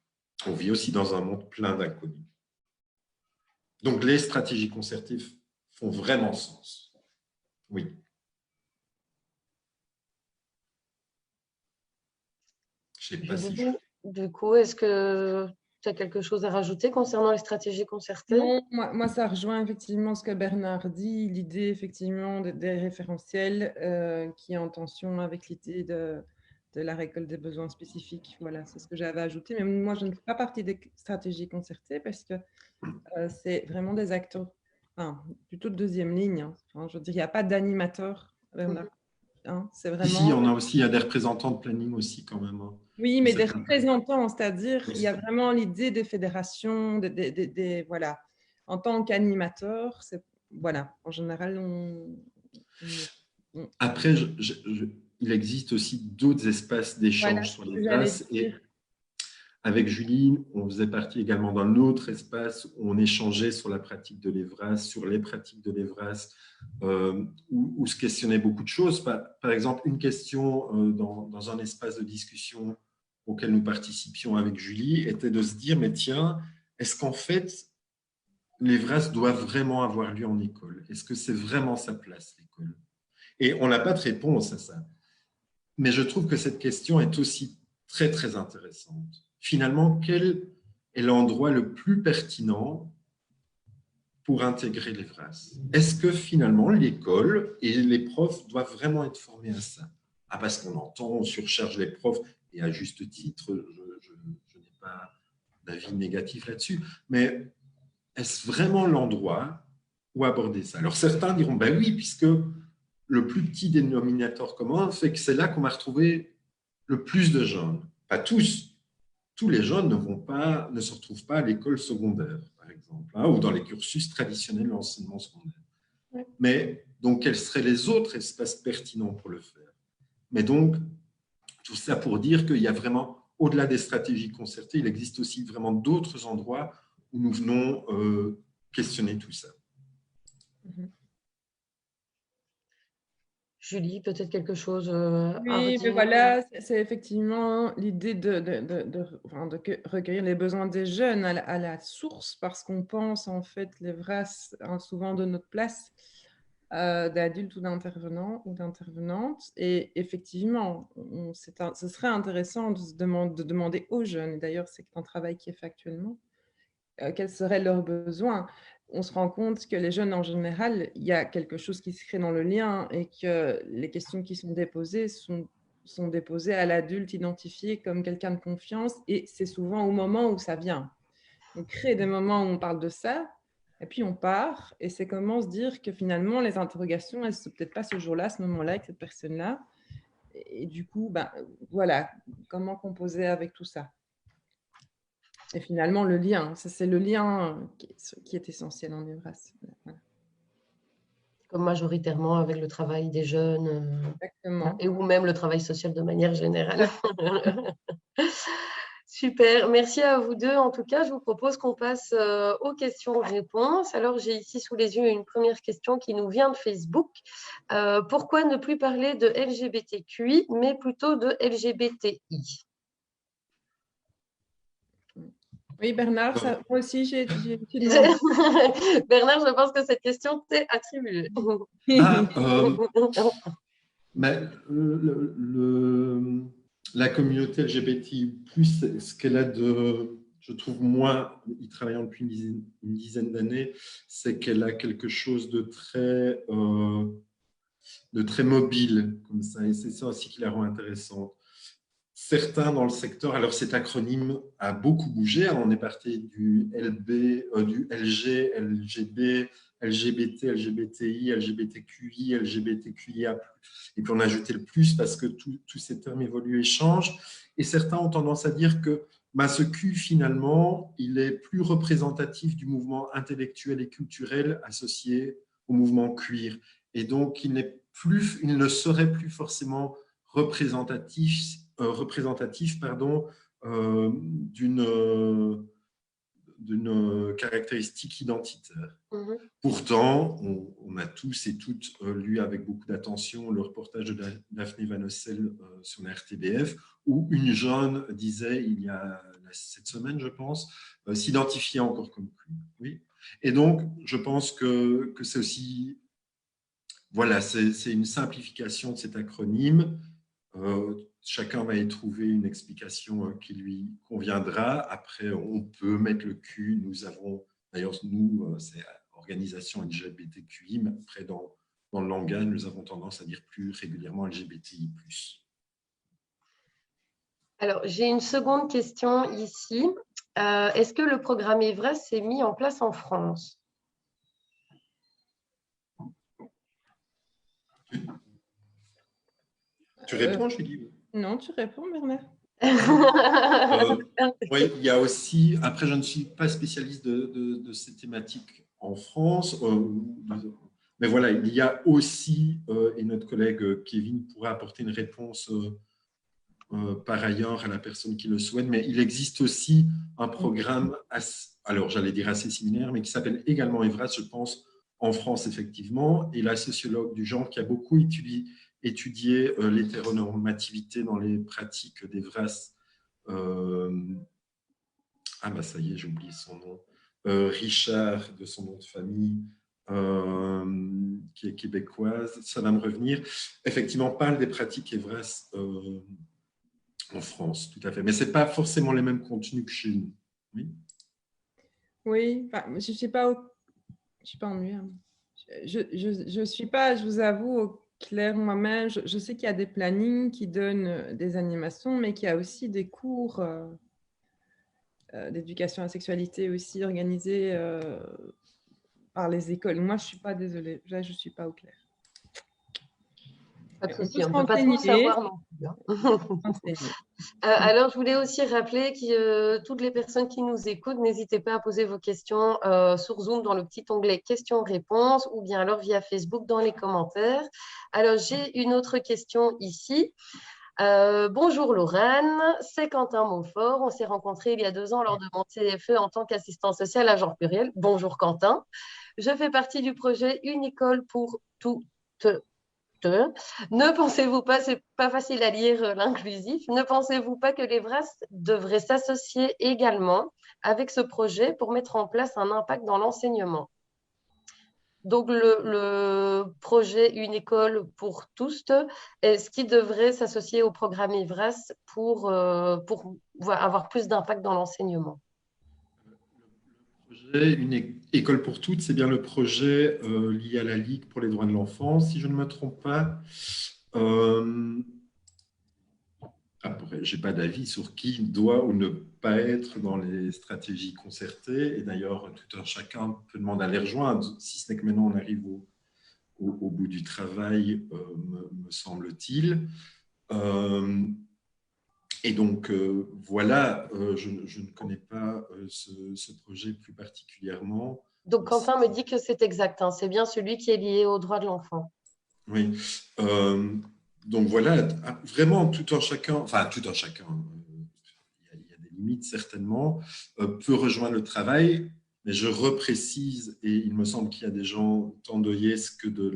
on vit aussi dans un monde plein d'inconnus. Donc, les stratégies concertées font vraiment sens. Oui. Je ne sais pas si Du coup, est-ce que tu as quelque chose à rajouter concernant les stratégies concertées? Non, moi, ça rejoint effectivement ce que Bernard dit, l'idée effectivement des référentiels qui est en tension avec l'idée de la récolte des besoins spécifiques. Voilà, c'est ce que j'avais ajouté. Mais moi, je ne fais pas partie des stratégies concertées parce que c'est vraiment des acteurs, enfin, plutôt de deuxième ligne. Hein. Enfin, je veux dire, il n'y a pas d'animateur, Bernard. Hein, c'est vraiment... Ici, il y a des représentants de planning aussi quand même. Hein. Oui, mais des représentants, c'est-à-dire il y a vraiment l'idée des fédérations, voilà. En tant qu'animateur, voilà, en général, Après, il existe aussi d'autres espaces d'échange sur les places. Et avec Julie, on faisait partie également d'un autre espace où on échangeait sur la pratique de l'EVRAS, sur les pratiques de l'EVRAS, où se questionnaient beaucoup de choses. Par exemple, une question dans un espace de discussion auquel nous participions avec Julie était de se dire, mais tiens, est-ce qu'en fait, l'EVRAS doit vraiment avoir lieu en école? Est-ce que c'est vraiment sa place, l'école? Et on n'a pas de réponse à ça. Mais je trouve que cette question est aussi très, très intéressante. Finalement, quelle est l'endroit le plus pertinent pour intégrer les VRAS? Est-ce que finalement l'école et les profs doivent vraiment être formés à ça? Ah, parce qu'on entend, on surcharge les profs, et à juste titre, je n'ai pas d'avis négatif là-dessus, mais est-ce vraiment l'endroit où aborder ça? Alors certains diront, ben oui, puisque le plus petit dénominateur commun fait que c'est là qu'on va retrouver le plus de jeunes. Pas tous. Tous les jeunes ne se retrouvent pas à l'école secondaire, par exemple, hein, ou dans les cursus traditionnels de l'enseignement secondaire. Oui. Mais donc, quels seraient les autres espaces pertinents pour le faire? Mais donc, tout ça pour dire qu'il y a vraiment, au-delà des stratégies concertées, il existe aussi vraiment d'autres endroits où nous venons questionner tout ça. Julie, peut-être quelque chose Oui, mais voilà, c'est effectivement l'idée de recueillir les besoins des jeunes à la source, parce qu'on pense en fait les VRAS souvent de notre place d'adultes ou d'intervenants ou d'intervenantes. Et effectivement, ce serait intéressant de demander aux jeunes, et d'ailleurs c'est un travail qui est fait actuellement, quels seraient leurs besoins. On se rend compte que les jeunes, en général, il y a quelque chose qui se crée dans le lien et que les questions qui sont déposées sont déposées à l'adulte identifié comme quelqu'un de confiance, et c'est souvent au moment où ça vient. On crée des moments où on parle de ça, et puis on part, et c'est comment se dire que finalement, les interrogations, elles ne sont peut-être pas ce jour-là, ce moment-là, avec cette personne-là. Et du coup, ben, voilà, comment composer avec tout ça? Et finalement, le lien, c'est le lien qui est essentiel en EVRAS. Voilà. Comme majoritairement avec le travail des jeunes, Exactement. Et ou même le travail social de manière générale. Super, merci à vous deux. En tout cas, je vous propose qu'on passe aux questions-réponses. Alors, j'ai ici sous les yeux une première question qui nous vient de Facebook. Pourquoi ne plus parler de LGBTQI, mais plutôt de LGBTI? Oui, Bernard, ça, moi aussi, j'ai Bernard, je pense que cette question t'est attribuée. Mais la communauté LGBTI+, ce qu'elle a de, je trouve, moi, y travaillant depuis une dizaine d'années, c'est qu'elle a quelque chose de très mobile, comme ça, et c'est ça aussi qui la rend intéressante. Certains dans le secteur, alors cet acronyme a beaucoup bougé, on est parti du du LG, LGB, LGBT, LGBTI, LGBTQI, LGBTQIA+. Et puis on a ajouté le plus parce que tous ces termes évoluent et changent. Et certains ont tendance à dire que ce Q, finalement, il est plus représentatif du mouvement intellectuel et culturel associé au mouvement queer. Et donc, il ne serait plus forcément représentatif d'une caractéristique identitaire. Pourtant, on a tous et toutes lu avec beaucoup d'attention le reportage de Daphné Van Ossel sur la RTBF, où une jeune disait, il y a cette semaine, je pense, s'identifier encore comme queer. Oui. Et donc, je pense que c'est aussi, voilà, c'est une simplification de cet acronyme. Chacun va y trouver une explication qui lui conviendra. Après, on peut mettre le Q. Nous avons, d'ailleurs, nous, c'est organisation LGBTQI, mais après, dans le langage, nous avons tendance à dire plus régulièrement LGBTI+. Alors, j'ai une seconde question ici. Est-ce que le programme EVRAS s'est mis en place en France? Tu réponds, Julie? Non, tu réponds, Bernard. Oui, il y a aussi, après je ne suis pas spécialiste de ces thématiques en France, mais voilà, il y a aussi, et notre collègue Kevin pourra apporter une réponse par ailleurs à la personne qui le souhaite, mais il existe aussi un programme, alors j'allais dire assez similaire, mais qui s'appelle également EVRAS, je pense, en France effectivement, et la sociologue du genre qui a beaucoup étudié l'hétéronormativité dans les pratiques d'EVRAS. Ça y est, j'ai oublié son nom. Richard, de son nom de famille, qui est québécoise, ça va me revenir. Effectivement, parle des pratiques EVRAS en France, tout à fait. Mais ce n'est pas forcément les mêmes contenus que chez nous. Oui. Oui, enfin, je ne suis pas, je suis pas ennuyée. Je suis pas, je vous avoue, au clair moi-même. Je sais qu'il y a des plannings qui donnent des animations, mais qu'il y a aussi des cours d'éducation à la sexualité aussi organisés par les écoles. Moi, je ne suis pas désolée. Là, je ne suis pas au clair. Pas de On peut souci, se on ne peut pas tout renseigner. savoir non plus, hein. Renseigner. Alors, je voulais aussi rappeler que toutes les personnes qui nous écoutent, n'hésitez pas à poser vos questions sur Zoom dans le petit onglet questions-réponses ou bien alors via Facebook dans les commentaires. Alors, j'ai une autre question ici. Bonjour Lorraine, c'est Quentin Montfort. On s'est rencontrés il y a 2 ans lors de mon CFE en tant qu'assistant social à genre pluriel. Bonjour Quentin. Je fais partie du projet Une école pour toutes. Ne pensez-vous pas, c'est pas facile à lire l'inclusif, ne pensez-vous pas que les VRAS devraient s'associer également avec ce projet pour mettre en place un impact dans l'enseignement? Donc, le projet Une école pour tous, est-ce qu'il devrait s'associer au programme IVRAS pour avoir plus d'impact dans l'enseignement? Le projet Une école pour toutes, c'est bien le projet lié à la Ligue pour les droits de l'enfant, si je ne me trompe pas. Après, je n'ai pas d'avis sur qui doit ou ne pas être dans les stratégies concertées. Et d'ailleurs, tout un chacun peut demander à les rejoindre, si ce n'est que maintenant on arrive au bout du travail, me semble-t-il. Et donc, voilà, je ne connais pas ce projet plus particulièrement. Donc, Quentin me dit que c'est exact, hein, c'est bien celui qui est lié aux droits de l'enfant. Oui. Donc, voilà, vraiment, tout un chacun, il y a des limites certainement, peut rejoindre le travail, mais je reprécise, et il me semble qu'il y a des gens tant de Yes que de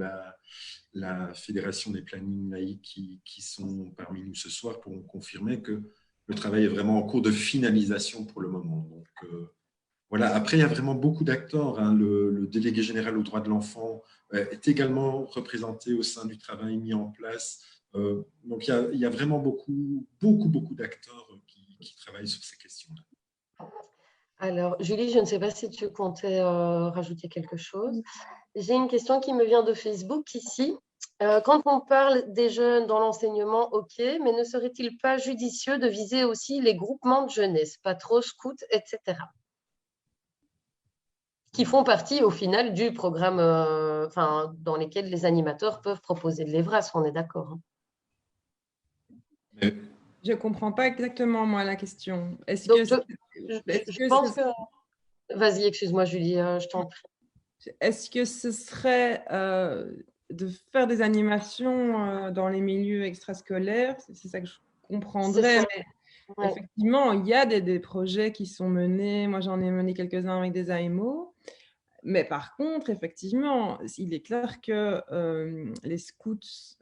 la Fédération des plannings laïcs qui sont parmi nous ce soir pour confirmer que le travail est vraiment en cours de finalisation pour le moment. Donc, voilà. Après, il y a vraiment beaucoup d'acteurs, hein. Le délégué général aux droits de l'enfant est également représenté au sein du travail mis en place. Donc, il y a vraiment beaucoup d'acteurs qui travaillent sur ces questions-là. Alors, Julie, je ne sais pas si tu comptais rajouter quelque chose. J'ai une question qui me vient de Facebook ici. Quand on parle des jeunes dans l'enseignement, ok, mais ne serait-il pas judicieux de viser aussi les groupements de jeunesse, pas trop scouts, etc., qui font partie au final du programme dans lesquels les animateurs peuvent proposer de l'EVRAS, on est d'accord, hein. Mais, Je ne comprends pas exactement, moi, la question. Donc, je pense que… Vas-y, excuse-moi, Julie, je t'en prie. Est-ce que ce serait de faire des animations dans les milieux extrascolaires? C'est ça que je comprendrais. Mais Ouais. effectivement, il y a des projets qui sont menés. Moi, j'en ai mené quelques-uns avec des AMO. Mais par contre, effectivement, il est clair que les scouts,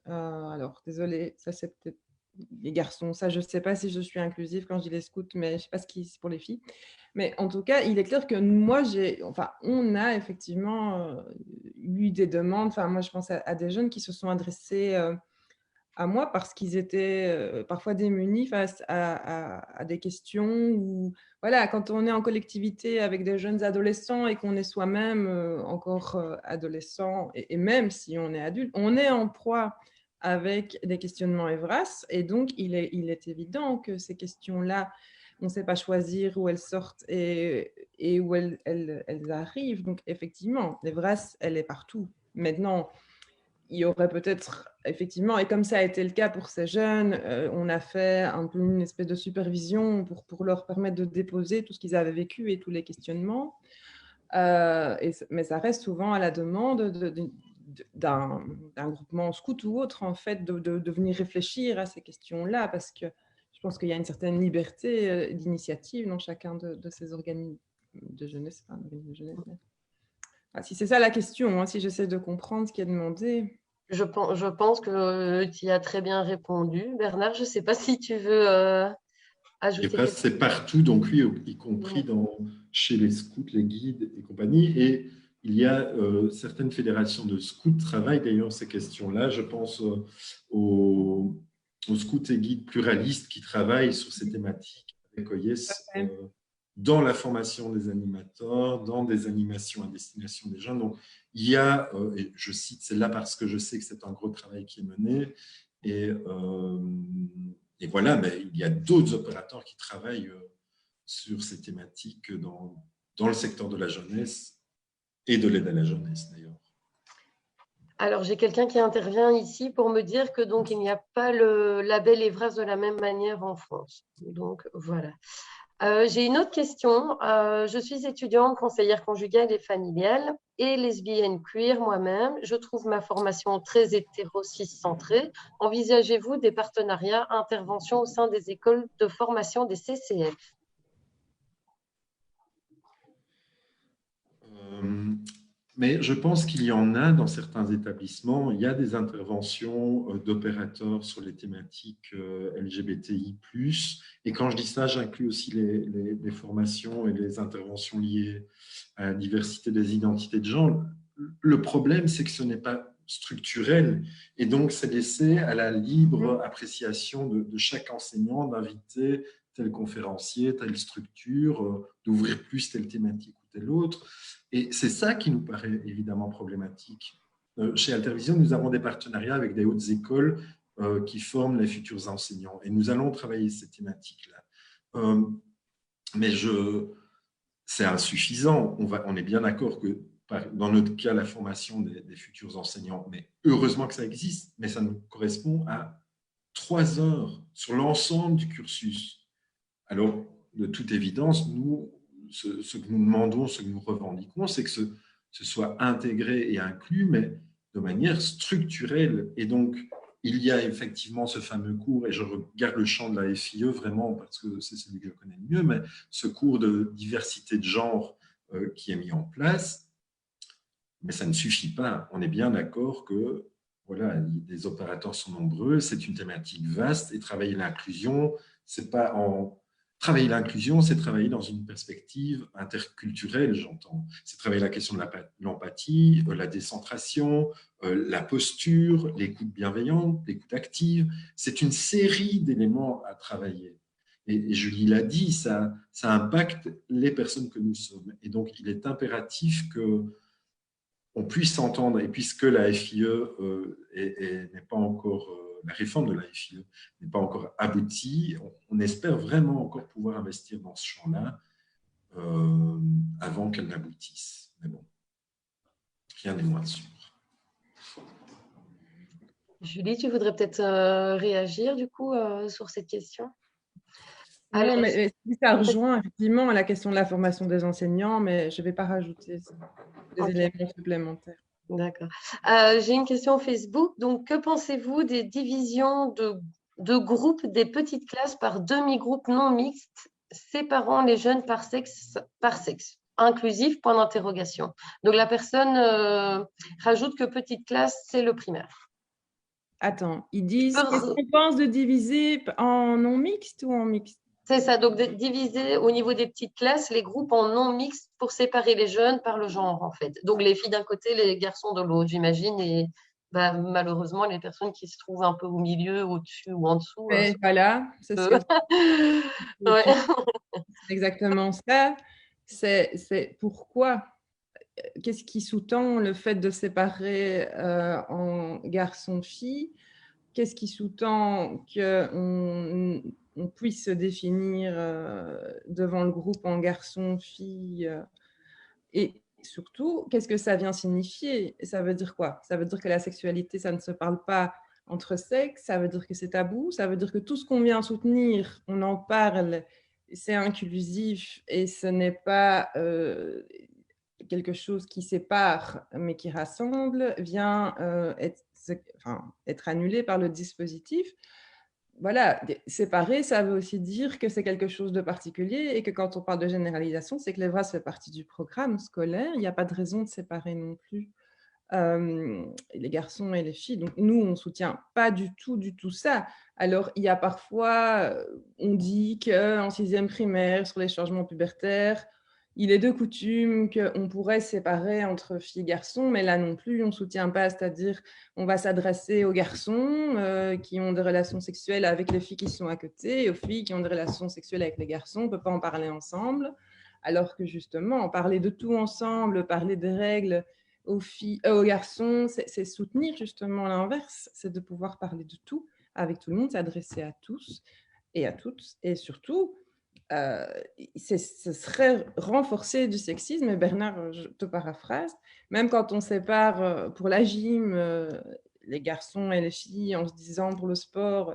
alors désolé, ça c'est peut-être les garçons, ça je ne sais pas si je suis inclusive quand je dis les scouts, mais je ne sais pas ce qui c'est pour les filles. Mais en tout cas, il est clair que moi, on a effectivement eu des demandes. Enfin, moi, je pense à des jeunes qui se sont adressés à moi parce qu'ils étaient parfois démunis face à des questions où, voilà, quand on est en collectivité avec des jeunes adolescents et qu'on est soi-même encore adolescent, et même si on est adulte, on est en proie avec des questionnements EVRAS, et donc il est évident que ces questions-là, on ne sait pas choisir où elles sortent et où elles arrivent. Donc effectivement, l'EVRAS, elle est partout. Maintenant, il y aurait peut-être, effectivement, et comme ça a été le cas pour ces jeunes, on a fait un peu une espèce de supervision pour leur permettre de déposer tout ce qu'ils avaient vécu et tous les questionnements. Mais ça reste souvent à la demande d'un groupement scout ou autre, en fait, de venir réfléchir à ces questions-là, parce que je pense qu'il y a une certaine liberté d'initiative dans chacun de ces organismes de jeunesse. Enfin, de jeunesse, mais… si c'est ça la question, hein, si j'essaie de comprendre ce qui est demandé. Je pense que tu y as très bien répondu. Bernard, je ne sais pas si tu veux ajouter quelque chose. c'est partout, donc oui, y compris chez les scouts, les guides et compagnie. Et il y a certaines fédérations de scouts qui travaillent d'ailleurs ces questions-là. Je pense aux scouts et guides pluralistes qui travaillent sur ces thématiques avec OIS dans la formation des animateurs, dans des animations à destination des jeunes. Donc, il y a, et je cite celle-là parce que je sais que c'est un gros travail qui est mené, et voilà, mais il y a d'autres opérateurs qui travaillent sur ces thématiques dans le secteur de la jeunesse et de l'aide à la jeunesse, d'ailleurs. Alors, j'ai quelqu'un qui intervient ici pour me dire que donc il n'y a pas le label Evras de la même manière en France. Donc, voilà. J'ai une autre question. Je suis étudiante, conseillère conjugale et familiale et lesbienne queer moi-même. Je trouve ma formation très hétéro-cis-centrée. Envisagez-vous des partenariats, interventions au sein des écoles de formation des CCF? Mais je pense qu'il y en a dans certains établissements. Il y a des interventions d'opérateurs sur les thématiques LGBTI+. Et quand je dis ça, j'inclus aussi les formations et les interventions liées à la diversité des identités de genre. Le problème, c'est que ce n'est pas structurel. Et donc, c'est laissé à la libre appréciation de chaque enseignant d'inviter tel conférencier, telle structure, d'ouvrir plus telle thématique ou telle autre. Et c'est ça qui nous paraît évidemment problématique. Chez Altervision, nous avons des partenariats avec des hautes écoles qui forment les futurs enseignants. Et nous allons travailler ces thématiques-là. Mais c'est insuffisant. On est bien d'accord que, dans notre cas, la formation des futurs enseignants, mais heureusement que ça existe, mais ça nous correspond à 3 heures sur l'ensemble du cursus. Alors, de toute évidence, nous, ce que nous demandons, ce que nous revendiquons, c'est que ce soit intégré et inclus, mais de manière structurelle. Et donc, il y a effectivement ce fameux cours, et je regarde le champ de la FIE vraiment parce que c'est celui que je connais le mieux, mais ce cours de diversité de genre qui est mis en place, mais ça ne suffit pas. On est bien d'accord que voilà, les opérateurs sont nombreux, c'est une thématique vaste, et travailler l'inclusion, c'est pas en... Travailler l'inclusion, c'est travailler dans une perspective interculturelle, j'entends. C'est travailler la question de l'empathie, la décentration, la posture, l'écoute bienveillante, l'écoute active. C'est une série d'éléments à travailler. Et Julie l'a dit, ça impacte les personnes que nous sommes. Et donc, il est impératif qu'on puisse s'entendre. Et puisque la FIE n'est pas encore... la réforme de la FIE n'est pas encore aboutie, on espère vraiment encore pouvoir investir dans ce champ-là avant qu'elle n'aboutisse. Mais bon, rien n'est moins sûr. Julie, tu voudrais peut-être réagir du coup sur cette question? Non, mais ça rejoint effectivement à la question de la formation des enseignants, mais je ne vais pas rajouter des éléments supplémentaires. D'accord. J'ai une question Facebook. Donc, que pensez-vous des divisions de groupes des petites classes par demi-groupes non mixtes, séparant les jeunes par sexe inclusif, point d'interrogation. Donc, la personne rajoute que petite classe, c'est le primaire. Attends, ils disent qu'est-ce qu'on pense de diviser en non mixte ou en mixte? C'est ça, donc diviser au niveau des petites classes les groupes en non mixtes pour séparer les jeunes par le genre, en fait. Donc les filles d'un côté, les garçons de l'autre, j'imagine, et malheureusement, les personnes qui se trouvent un peu au milieu, au-dessus ou en dessous. Voilà, c'est ouais. exactement ça. C'est pourquoi, qu'est-ce qui sous-tend le fait de séparer en garçons-filles? Qu'est-ce qui sous-tend qu'on puisse se définir devant le groupe en garçon-fille et surtout, qu'est-ce que ça vient signifier? Ça veut dire quoi? Ça veut dire que la sexualité, ça ne se parle pas entre sexes, ça veut dire que c'est tabou, ça veut dire que tout ce qu'on vient soutenir, on en parle, c'est inclusif et ce n'est pas quelque chose qui sépare mais qui rassemble, vient être annulé par le dispositif. Voilà, séparer, ça veut aussi dire que c'est quelque chose de particulier et que quand on parle de généralisation, c'est que l'EVRAS fait partie du programme scolaire. Il n'y a pas de raison de séparer non plus les garçons et les filles. Donc, nous, on ne soutient pas du tout ça. Alors, il y a parfois, on dit qu'en 6e primaire, sur les changements pubertaires, il est de coutume qu'on pourrait séparer entre filles et garçons, mais là non plus, on ne soutient pas, c'est-à-dire on va s'adresser aux garçons qui ont des relations sexuelles avec les filles qui sont à côté, et aux filles qui ont des relations sexuelles avec les garçons, on ne peut pas en parler ensemble, alors que justement, en parler de tout ensemble, parler des règles aux garçons, c'est soutenir justement l'inverse, c'est de pouvoir parler de tout avec tout le monde, s'adresser à tous et à toutes, et surtout, ce serait renforcer du sexisme. Et Bernard, je te paraphrase, même quand on sépare pour la gym les garçons et les filles en se disant pour le sport,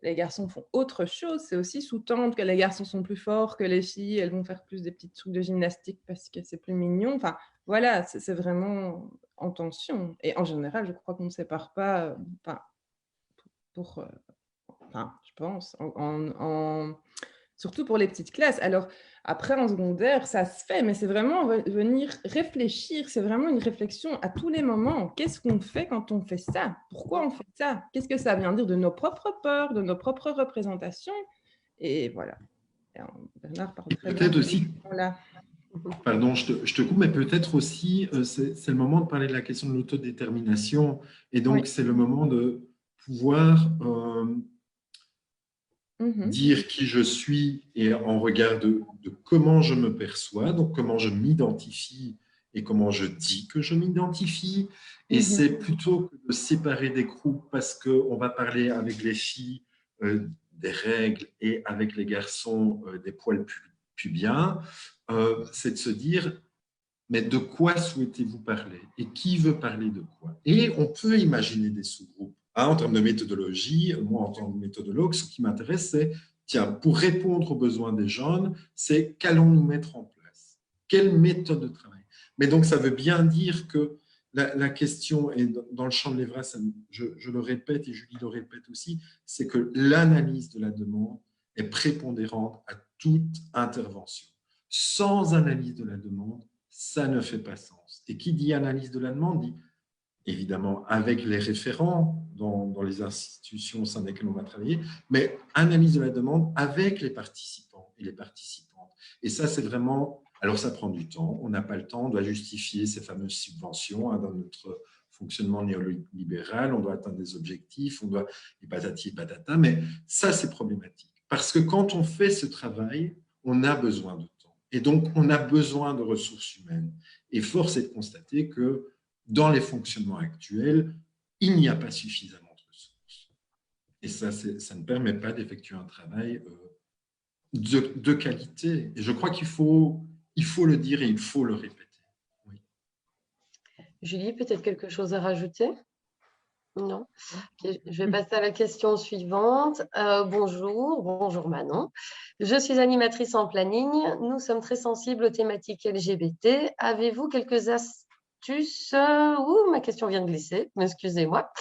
les garçons font autre chose, c'est aussi sous-tendre que les garçons sont plus forts que les filles, elles vont faire plus des petits trucs de gymnastique parce que c'est plus mignon. Enfin, voilà, c'est vraiment en tension. Et en général, je crois qu'on ne sépare pas, je pense, surtout pour les petites classes. Alors, après, en secondaire, ça se fait, mais c'est vraiment venir réfléchir, c'est vraiment une réflexion à tous les moments. Qu'est-ce qu'on fait quand on fait ça? Pourquoi on fait ça? Qu'est-ce que ça vient dire de nos propres peurs, de nos propres représentations? Et voilà. Bernard parle très bien. Peut-être aussi, pardon, je te coupe, mais peut-être aussi, c'est le moment de parler de la question de l'autodétermination. Et donc, Oui. c'est le moment de pouvoir dire qui je suis et en regard de comment je me perçois, donc comment je m'identifie et comment je dis que je m'identifie. Et c'est plutôt que de séparer des groupes parce qu'on va parler avec les filles des règles et avec les garçons des poils pubiens, c'est de se dire, mais de quoi souhaitez-vous parler et qui veut parler de quoi? Et on peut imaginer des sous-groupes. En termes de méthodologie, moi, en tant que méthodologue, ce qui m'intéresse, c'est, tiens, pour répondre aux besoins des jeunes, c'est qu'allons-nous mettre en place? Quelle méthode de travail? Mais donc, ça veut bien dire que la question, et dans le champ de l'Evras, je le répète et Julie le répète aussi, c'est que l'analyse de la demande est prépondérante à toute intervention. Sans analyse de la demande, ça ne fait pas sens. Et qui dit analyse de la demande dit évidemment avec les référents dans les institutions au sein desquelles on va travailler, mais analyse de la demande avec les participants et les participantes. Et ça, c'est vraiment... Alors, ça prend du temps. On n'a pas le temps. On doit justifier ces fameuses subventions dans notre fonctionnement néolibéral. On doit atteindre des objectifs. On doit... Et patati et patata. Mais ça, c'est problématique. Parce que quand on fait ce travail, on a besoin de temps. Et donc, on a besoin de ressources humaines. Et force est de constater que dans les fonctionnements actuels, il n'y a pas suffisamment de ressources. Et ça ne permet pas d'effectuer un travail de qualité. Et je crois qu'il faut le dire et il faut le répéter. Oui. Julie, peut-être quelque chose à rajouter? Non. Okay, je vais passer à la question suivante. Bonjour Manon. Je suis animatrice en planning. Nous sommes très sensibles aux thématiques LGBT. Avez-vous quelques astuces? Ma question vient de glisser, excusez-moi.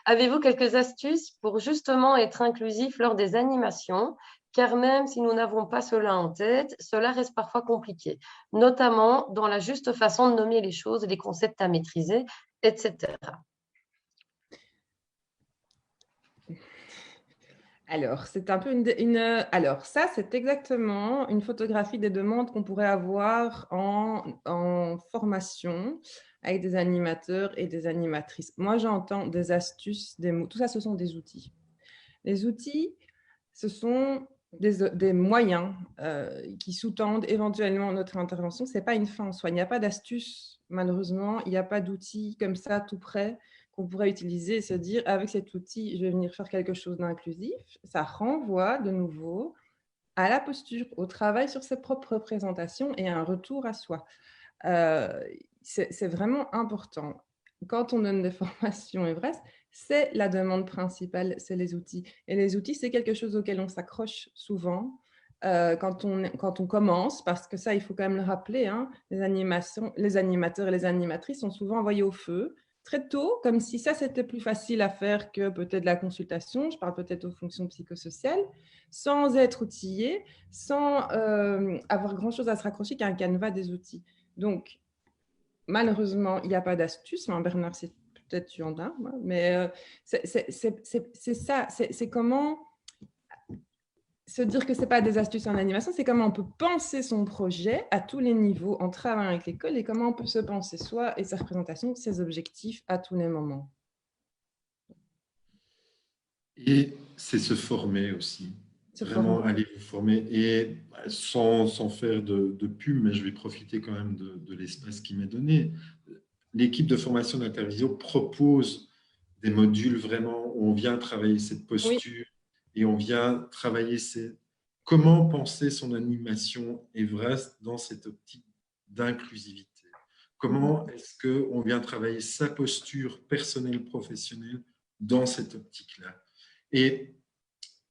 Avez-vous quelques astuces pour justement être inclusif lors des animations? Car même si nous n'avons pas cela en tête, cela reste parfois compliqué, notamment dans la juste façon de nommer les choses, les concepts à maîtriser, etc. Alors, c'est un peu Alors, ça, c'est exactement une photographie des demandes qu'on pourrait avoir en formation avec des animateurs et des animatrices. Moi, j'entends des astuces, des mots. Tout ça, ce sont des outils. Les outils, ce sont des moyens qui sous-tendent éventuellement notre intervention. Ce n'est pas une fin en soi. Il n'y a pas d'astuce, malheureusement. Il n'y a pas d'outil comme ça, tout près, qu'on pourrait utiliser et se dire, avec cet outil, je vais venir faire quelque chose d'inclusif. Ça renvoie de nouveau à la posture, au travail sur ses propres représentations et à un retour à soi. C'est vraiment important. Quand on donne des formations Evras, c'est la demande principale, c'est les outils. Et les outils, c'est quelque chose auquel on s'accroche souvent quand on commence, parce que ça, il faut quand même le rappeler, hein, les animateurs et les animatrices sont souvent envoyés au feu très tôt, comme si ça, c'était plus facile à faire que peut-être la consultation, je parle peut-être aux fonctions psychosociales, sans être outillés, sans avoir grand-chose à se raccrocher qu'à un canevas des outils. Donc, malheureusement, il n'y a pas d'astuce. Enfin, Bernard, peut-être tu en as, mais c'est ça. C'est comment se dire que ce n'est pas des astuces en animation, c'est comment on peut penser son projet à tous les niveaux en travaillant avec l'école et comment on peut se penser soi et sa représentation, ses objectifs à tous les moments. Et c'est se former aussi. Vraiment aller vous former et sans faire de pub, mais je vais profiter quand même de l'espace qui m'est donné. L'équipe de formation d'Intervisio propose des modules vraiment où on vient travailler cette posture et on vient travailler comment penser son animation Everest dans cette optique d'inclusivité. Comment est-ce qu'on vient travailler sa posture personnelle, professionnelle dans cette optique-là. Et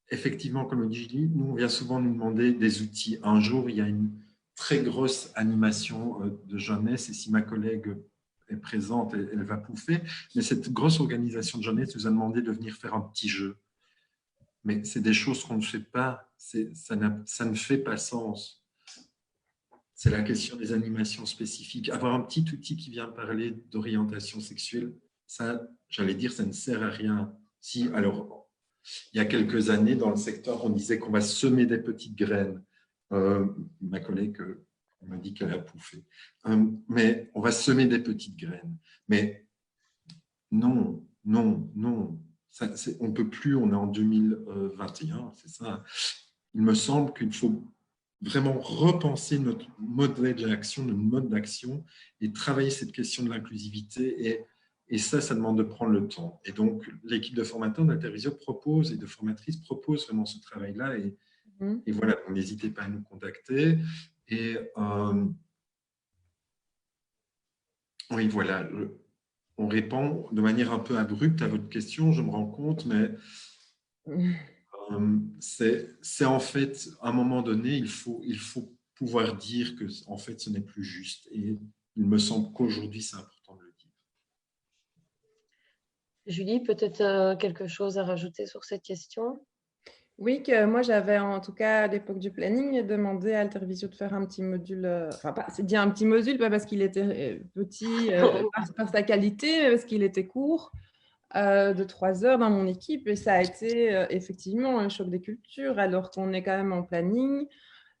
effectivement, comme le dit Julie, nous, on vient souvent nous demander des outils. Un jour, il y a une très grosse animation de jeunesse, et si ma collègue est présente, elle va pouffer, mais cette grosse organisation de jeunesse nous a demandé de venir faire un petit jeu. Mais c'est des choses qu'on ne fait pas, ça ne fait pas sens. C'est la question des animations spécifiques. Avoir un petit outil qui vient parler d'orientation sexuelle, ça, j'allais dire, ça ne sert à rien. Si, alors, il y a quelques années, dans le secteur, on disait qu'on va semer des petites graines. Ma collègue m'a dit qu'elle a pouffé. Mais on va semer des petites graines. Mais non, non, non. On ne peut plus, on est en 2021, c'est ça. Il me semble qu'il faut vraiment repenser notre modèle d'action, notre mode d'action et travailler cette question de l'inclusivité. Et ça demande de prendre le temps. Et donc, l'équipe de formateurs d'Intervisio propose et de formatrices propose vraiment ce travail-là. Et voilà, n'hésitez pas à nous contacter. Et oui, voilà, on répond de manière un peu abrupte à votre question, je me rends compte, mais c'est en fait, à un moment donné, il faut pouvoir dire que en fait, ce n'est plus juste. Et il me semble qu'aujourd'hui, c'est important de le dire. Julie, peut-être quelque chose à rajouter sur cette question? Oui, que moi j'avais en tout cas à l'époque du planning demandé à Altervisio de faire un petit module, enfin c'est dit un petit module, pas parce qu'il était petit par sa qualité, mais parce qu'il était court, de 3 heures dans mon équipe, et ça a été effectivement un choc des cultures alors qu'on est quand même en planning.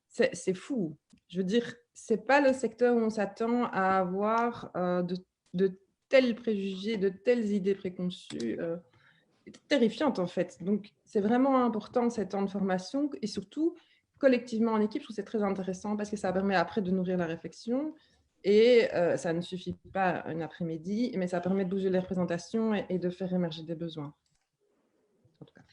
C'est fou. Je veux dire, c'est pas le secteur où on s'attend à avoir de tels préjugés, de telles idées préconçues. Terrifiante en fait. Donc, c'est vraiment important ces temps de formation et surtout collectivement en équipe. Je trouve que c'est très intéressant parce que ça permet après de nourrir la réflexion et ça ne suffit pas un après-midi, mais ça permet de bouger les représentations et de faire émerger des besoins. En tout cas.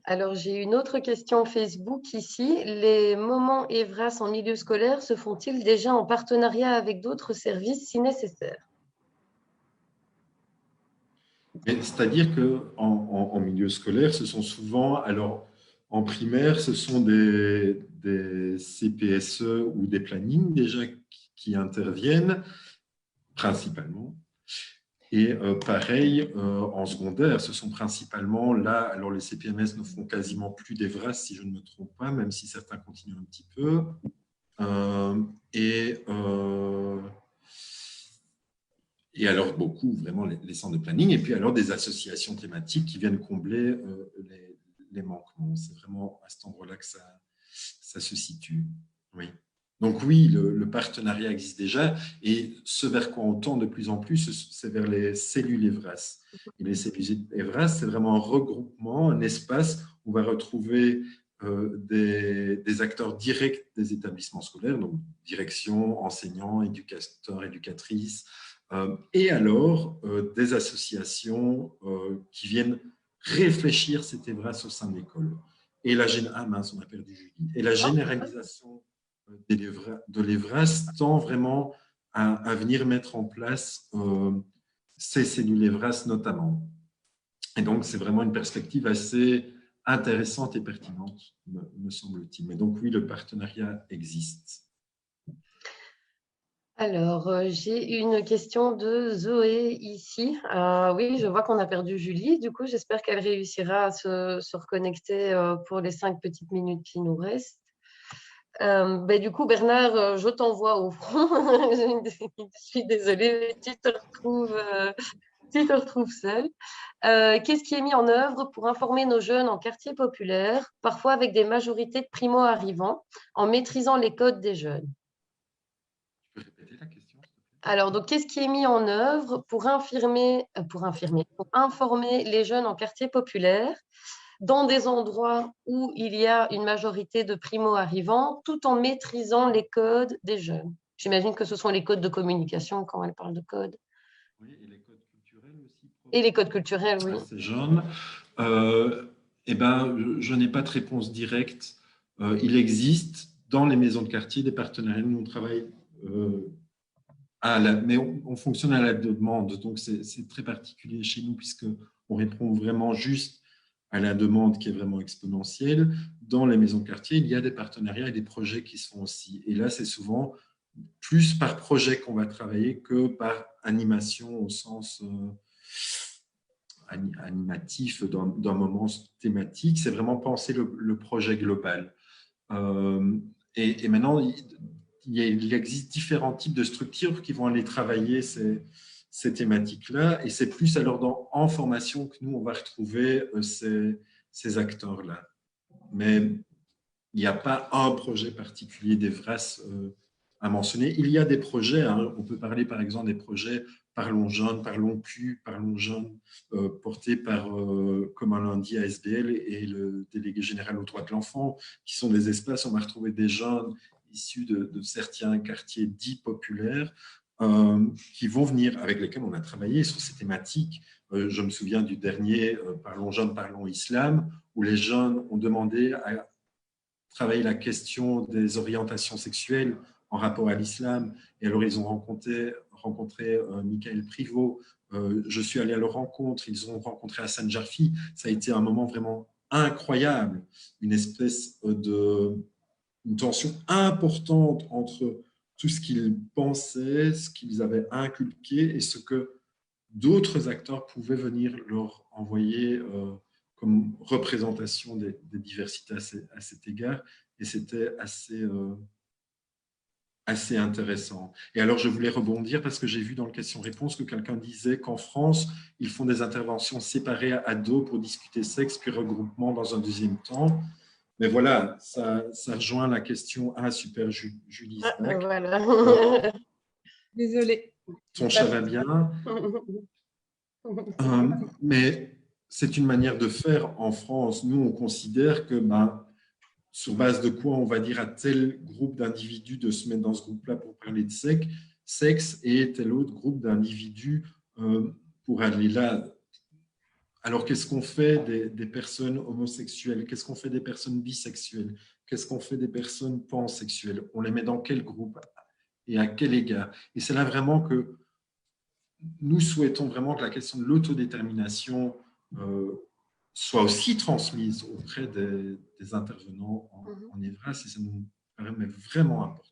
Alors, j'ai une autre question Facebook ici. Les moments Evras en milieu scolaire se font-ils déjà en partenariat avec d'autres services si nécessaire? C'est-à-dire qu'en milieu scolaire, ce sont souvent, alors en primaire, ce sont des CPSE ou des plannings déjà qui interviennent principalement. Et pareil, en secondaire, ce sont principalement là, alors les CPMS ne font quasiment plus d'Evras si je ne me trompe pas, même si certains continuent un petit peu. Et alors, beaucoup, vraiment, les centres de planning, et puis alors des associations thématiques qui viennent combler les manquements. C'est vraiment à cet endroit-là que ça se situe. Oui. Donc oui, le partenariat existe déjà, et ce vers quoi on tend de plus en plus, c'est vers les cellules Evras. Et les cellules Evras, c'est vraiment un regroupement, un espace où on va retrouver des acteurs directs des établissements scolaires, donc direction, enseignants, éducateurs, éducatrices, et alors des associations qui viennent réfléchir cet Evras au sein de l'école. Et la on a perdu Julie. Et la généralisation de l'Evras tend vraiment à venir mettre en place ces cellules Evras notamment. Et donc, c'est vraiment une perspective assez intéressante et pertinente, me semble-t-il. Mais donc, oui, le partenariat existe. Alors, j'ai une question de Zoé ici. Oui, je vois qu'on a perdu Julie. Du coup, j'espère qu'elle réussira à se reconnecter pour les 5 petites minutes qui nous restent. Du coup, Bernard, je t'envoie au front. Je suis désolée, mais tu te retrouves Tu te retrouves seul. Qu'est-ce qui est mis en œuvre pour informer nos jeunes en quartier populaire, parfois avec des majorités de primo-arrivants, en maîtrisant les codes des jeunes? Tu peux répéter la question, s'il te plaît? Alors, donc, qu'est-ce qui est mis en œuvre pour informer les jeunes en quartier populaire dans des endroits où il y a une majorité de primo-arrivants, tout en maîtrisant les codes des jeunes? J'imagine que ce sont les codes de communication quand elle parle de codes. Oui, et les codes culturels aussi. Et les codes culturels, oui. C'est jaune. Eh ben, je n'ai pas de réponse directe. Il existe dans les maisons de quartier des partenariats. Nous, on travaille mais on fonctionne à la demande. Donc, c'est très particulier chez nous puisqu'on répond vraiment juste à la demande qui est vraiment exponentielle. Dans les maisons de quartier, il y a des partenariats et des projets qui se font aussi. Et là, c'est souvent plus par projet qu'on va travailler que par animation au sens animatif d'un moment thématique. C'est vraiment penser le projet global. Et maintenant, il existe différents types de structures qui vont aller travailler ces thématiques-là. Et c'est plus alors en formation que nous, on va retrouver ces acteurs-là. Mais il n'y a pas un projet particulier d'Evras à mentionner. Il y a des projets, hein, on peut parler par exemple des projets Parlons Jeunes, Parlons Q, Parlons Jeunes, portés par comme un lundi ASBL et le délégué général aux droits de l'enfant, qui sont des espaces où on va retrouver des jeunes issus de certains quartiers dits populaires qui vont venir, avec lesquels on a travaillé sur ces thématiques. Je me souviens du dernier Parlons Jeunes, Parlons Islam, où les jeunes ont demandé à travailler la question des orientations sexuelles en rapport à l'islam. Et alors, ils ont rencontré Michael Privot. Je suis allé à leur rencontre. Ils ont rencontré Hassan Jarfi. Ça a été un moment vraiment incroyable. Une espèce une tension importante entre tout ce qu'ils pensaient, ce qu'ils avaient inculqué et ce que d'autres acteurs pouvaient venir leur envoyer comme représentation des diversités à cet égard. Et c'était assez intéressant. Et alors, je voulais rebondir parce que j'ai vu dans le question-réponse que quelqu'un disait qu'en France, ils font des interventions séparées à dos pour discuter sexe, puis regroupement dans un deuxième temps. Mais voilà, ça rejoint la question super Julie. Voilà. Désolée. Ton chat va bien. Mais c'est une manière de faire en France. Nous, on considère que sur base de quoi on va dire à tel groupe d'individus de se mettre dans ce groupe-là pour parler de sexe et tel autre groupe d'individus pour aller là. Alors, qu'est-ce qu'on fait des personnes homosexuelles? Qu'est-ce qu'on fait des personnes bisexuelles? Qu'est-ce qu'on fait des personnes pansexuelles? On les met dans quel groupe et à quel égard? Et c'est là vraiment que nous souhaitons vraiment que la question de l'autodétermination soit aussi transmise auprès des intervenants en Evras, et ça nous paraît vraiment important.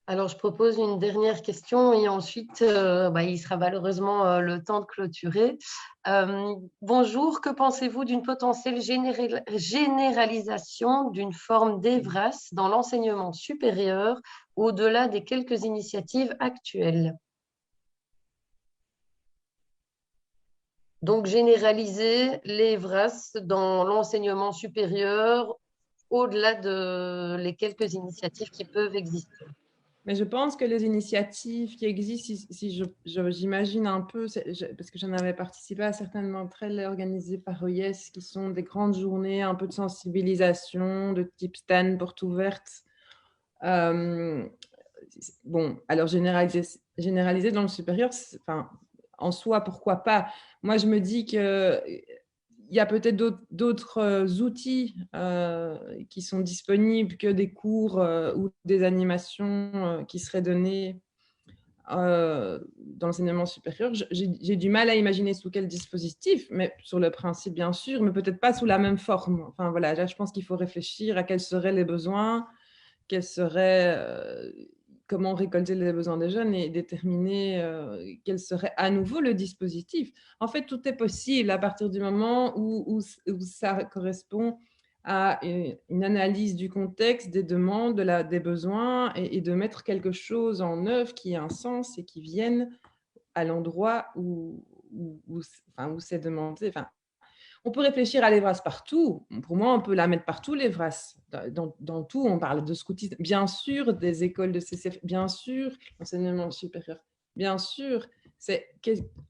Alors, je propose une dernière question et ensuite, il sera malheureusement le temps de clôturer. Bonjour, que pensez-vous d'une potentielle généralisation d'une forme d'Evras dans l'enseignement supérieur au-delà des quelques initiatives actuelles? Donc, généraliser l'Evras dans l'enseignement supérieur au-delà les quelques initiatives qui peuvent exister. Mais je pense que les initiatives qui existent, si j'imagine un peu, parce que j'en avais participé à certaines d'entre elles organisées par OIS, qui sont des grandes journées, un peu de sensibilisation, de type stand, porte ouverte. Bon, alors généraliser dans le supérieur, en soi, pourquoi pas? Moi, je me dis que il y a peut-être d'autres outils qui sont disponibles que des cours ou des animations qui seraient données dans l'enseignement supérieur. J'ai du mal à imaginer sous quel dispositif, mais sur le principe, bien sûr, mais peut-être pas sous la même forme. Enfin, voilà, là, je pense qu'il faut réfléchir à quels seraient les besoins, comment récolter les besoins des jeunes et déterminer quel serait à nouveau le dispositif. En fait, tout est possible à partir du moment où ça correspond à une analyse du contexte, des demandes, des besoins et de mettre quelque chose en œuvre qui ait un sens et qui vienne à l'endroit où c'est demandé. Enfin, on peut réfléchir à l'EVRAS partout. Pour moi, on peut la mettre partout, l'EVRAS. Dans tout, on parle de scoutisme. Bien sûr, des écoles de CCF, bien sûr, l'enseignement supérieur, bien sûr. C'est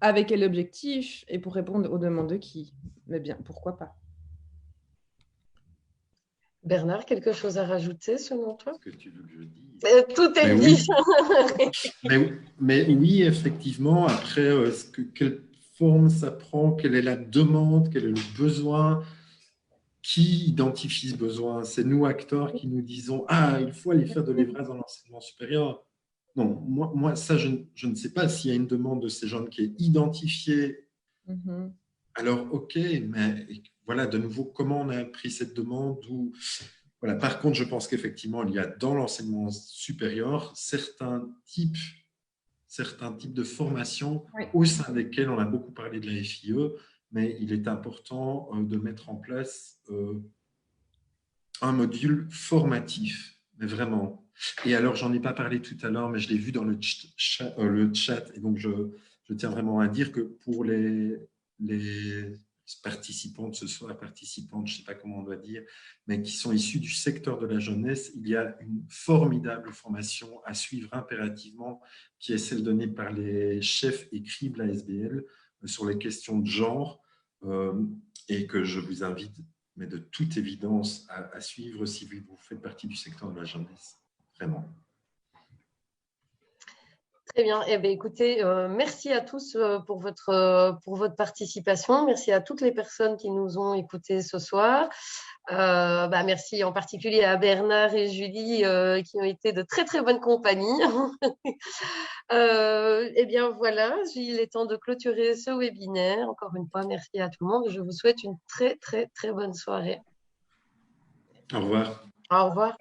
avec quel objectif et pour répondre aux demandes de qui? Mais bien, pourquoi pas? Bernard, quelque chose à rajouter selon toi? Ce que tu veux que je dise. Tout est Mais dit. oui. mais oui, effectivement, après, quelle forme ça prend, quelle est la demande, quel est le besoin, qui identifie ce besoin? C'est nous, acteurs, qui nous disons « Ah, il faut aller faire de l'EVRAS dans l'enseignement supérieur ». Non, moi ça, je ne sais pas s'il y a une demande de ces gens qui est identifiée. Alors, OK, mais voilà, de nouveau, comment on a pris cette demande ou... Voilà. Par contre, je pense qu'effectivement, il y a dans l'enseignement supérieur certains types de formations au sein desquelles on a beaucoup parlé de la FIE, mais il est important de mettre en place un module formatif, mais vraiment. Et alors, j'en ai pas parlé tout à l'heure, mais je l'ai vu dans le chat, et donc je tiens vraiment à dire que pour les participants de ce soir, participantes, je ne sais pas comment on doit dire, mais qui sont issus du secteur de la jeunesse, il y a une formidable formation à suivre impérativement, qui est celle donnée par les chefs et cribles ASBL sur les questions de genre, et que je vous invite, mais de toute évidence, à suivre si vous faites partie du secteur de la jeunesse. Vraiment. Très bien. Eh bien, écoutez, merci à tous pour votre participation. Merci à toutes les personnes qui nous ont écoutés ce soir. Merci en particulier à Bernard et Julie qui ont été de très, très bonne compagnie. Eh bien, voilà, il est temps de clôturer ce webinaire. Encore une fois, merci à tout le monde. Je vous souhaite une très, très, très bonne soirée. Au revoir. Au revoir.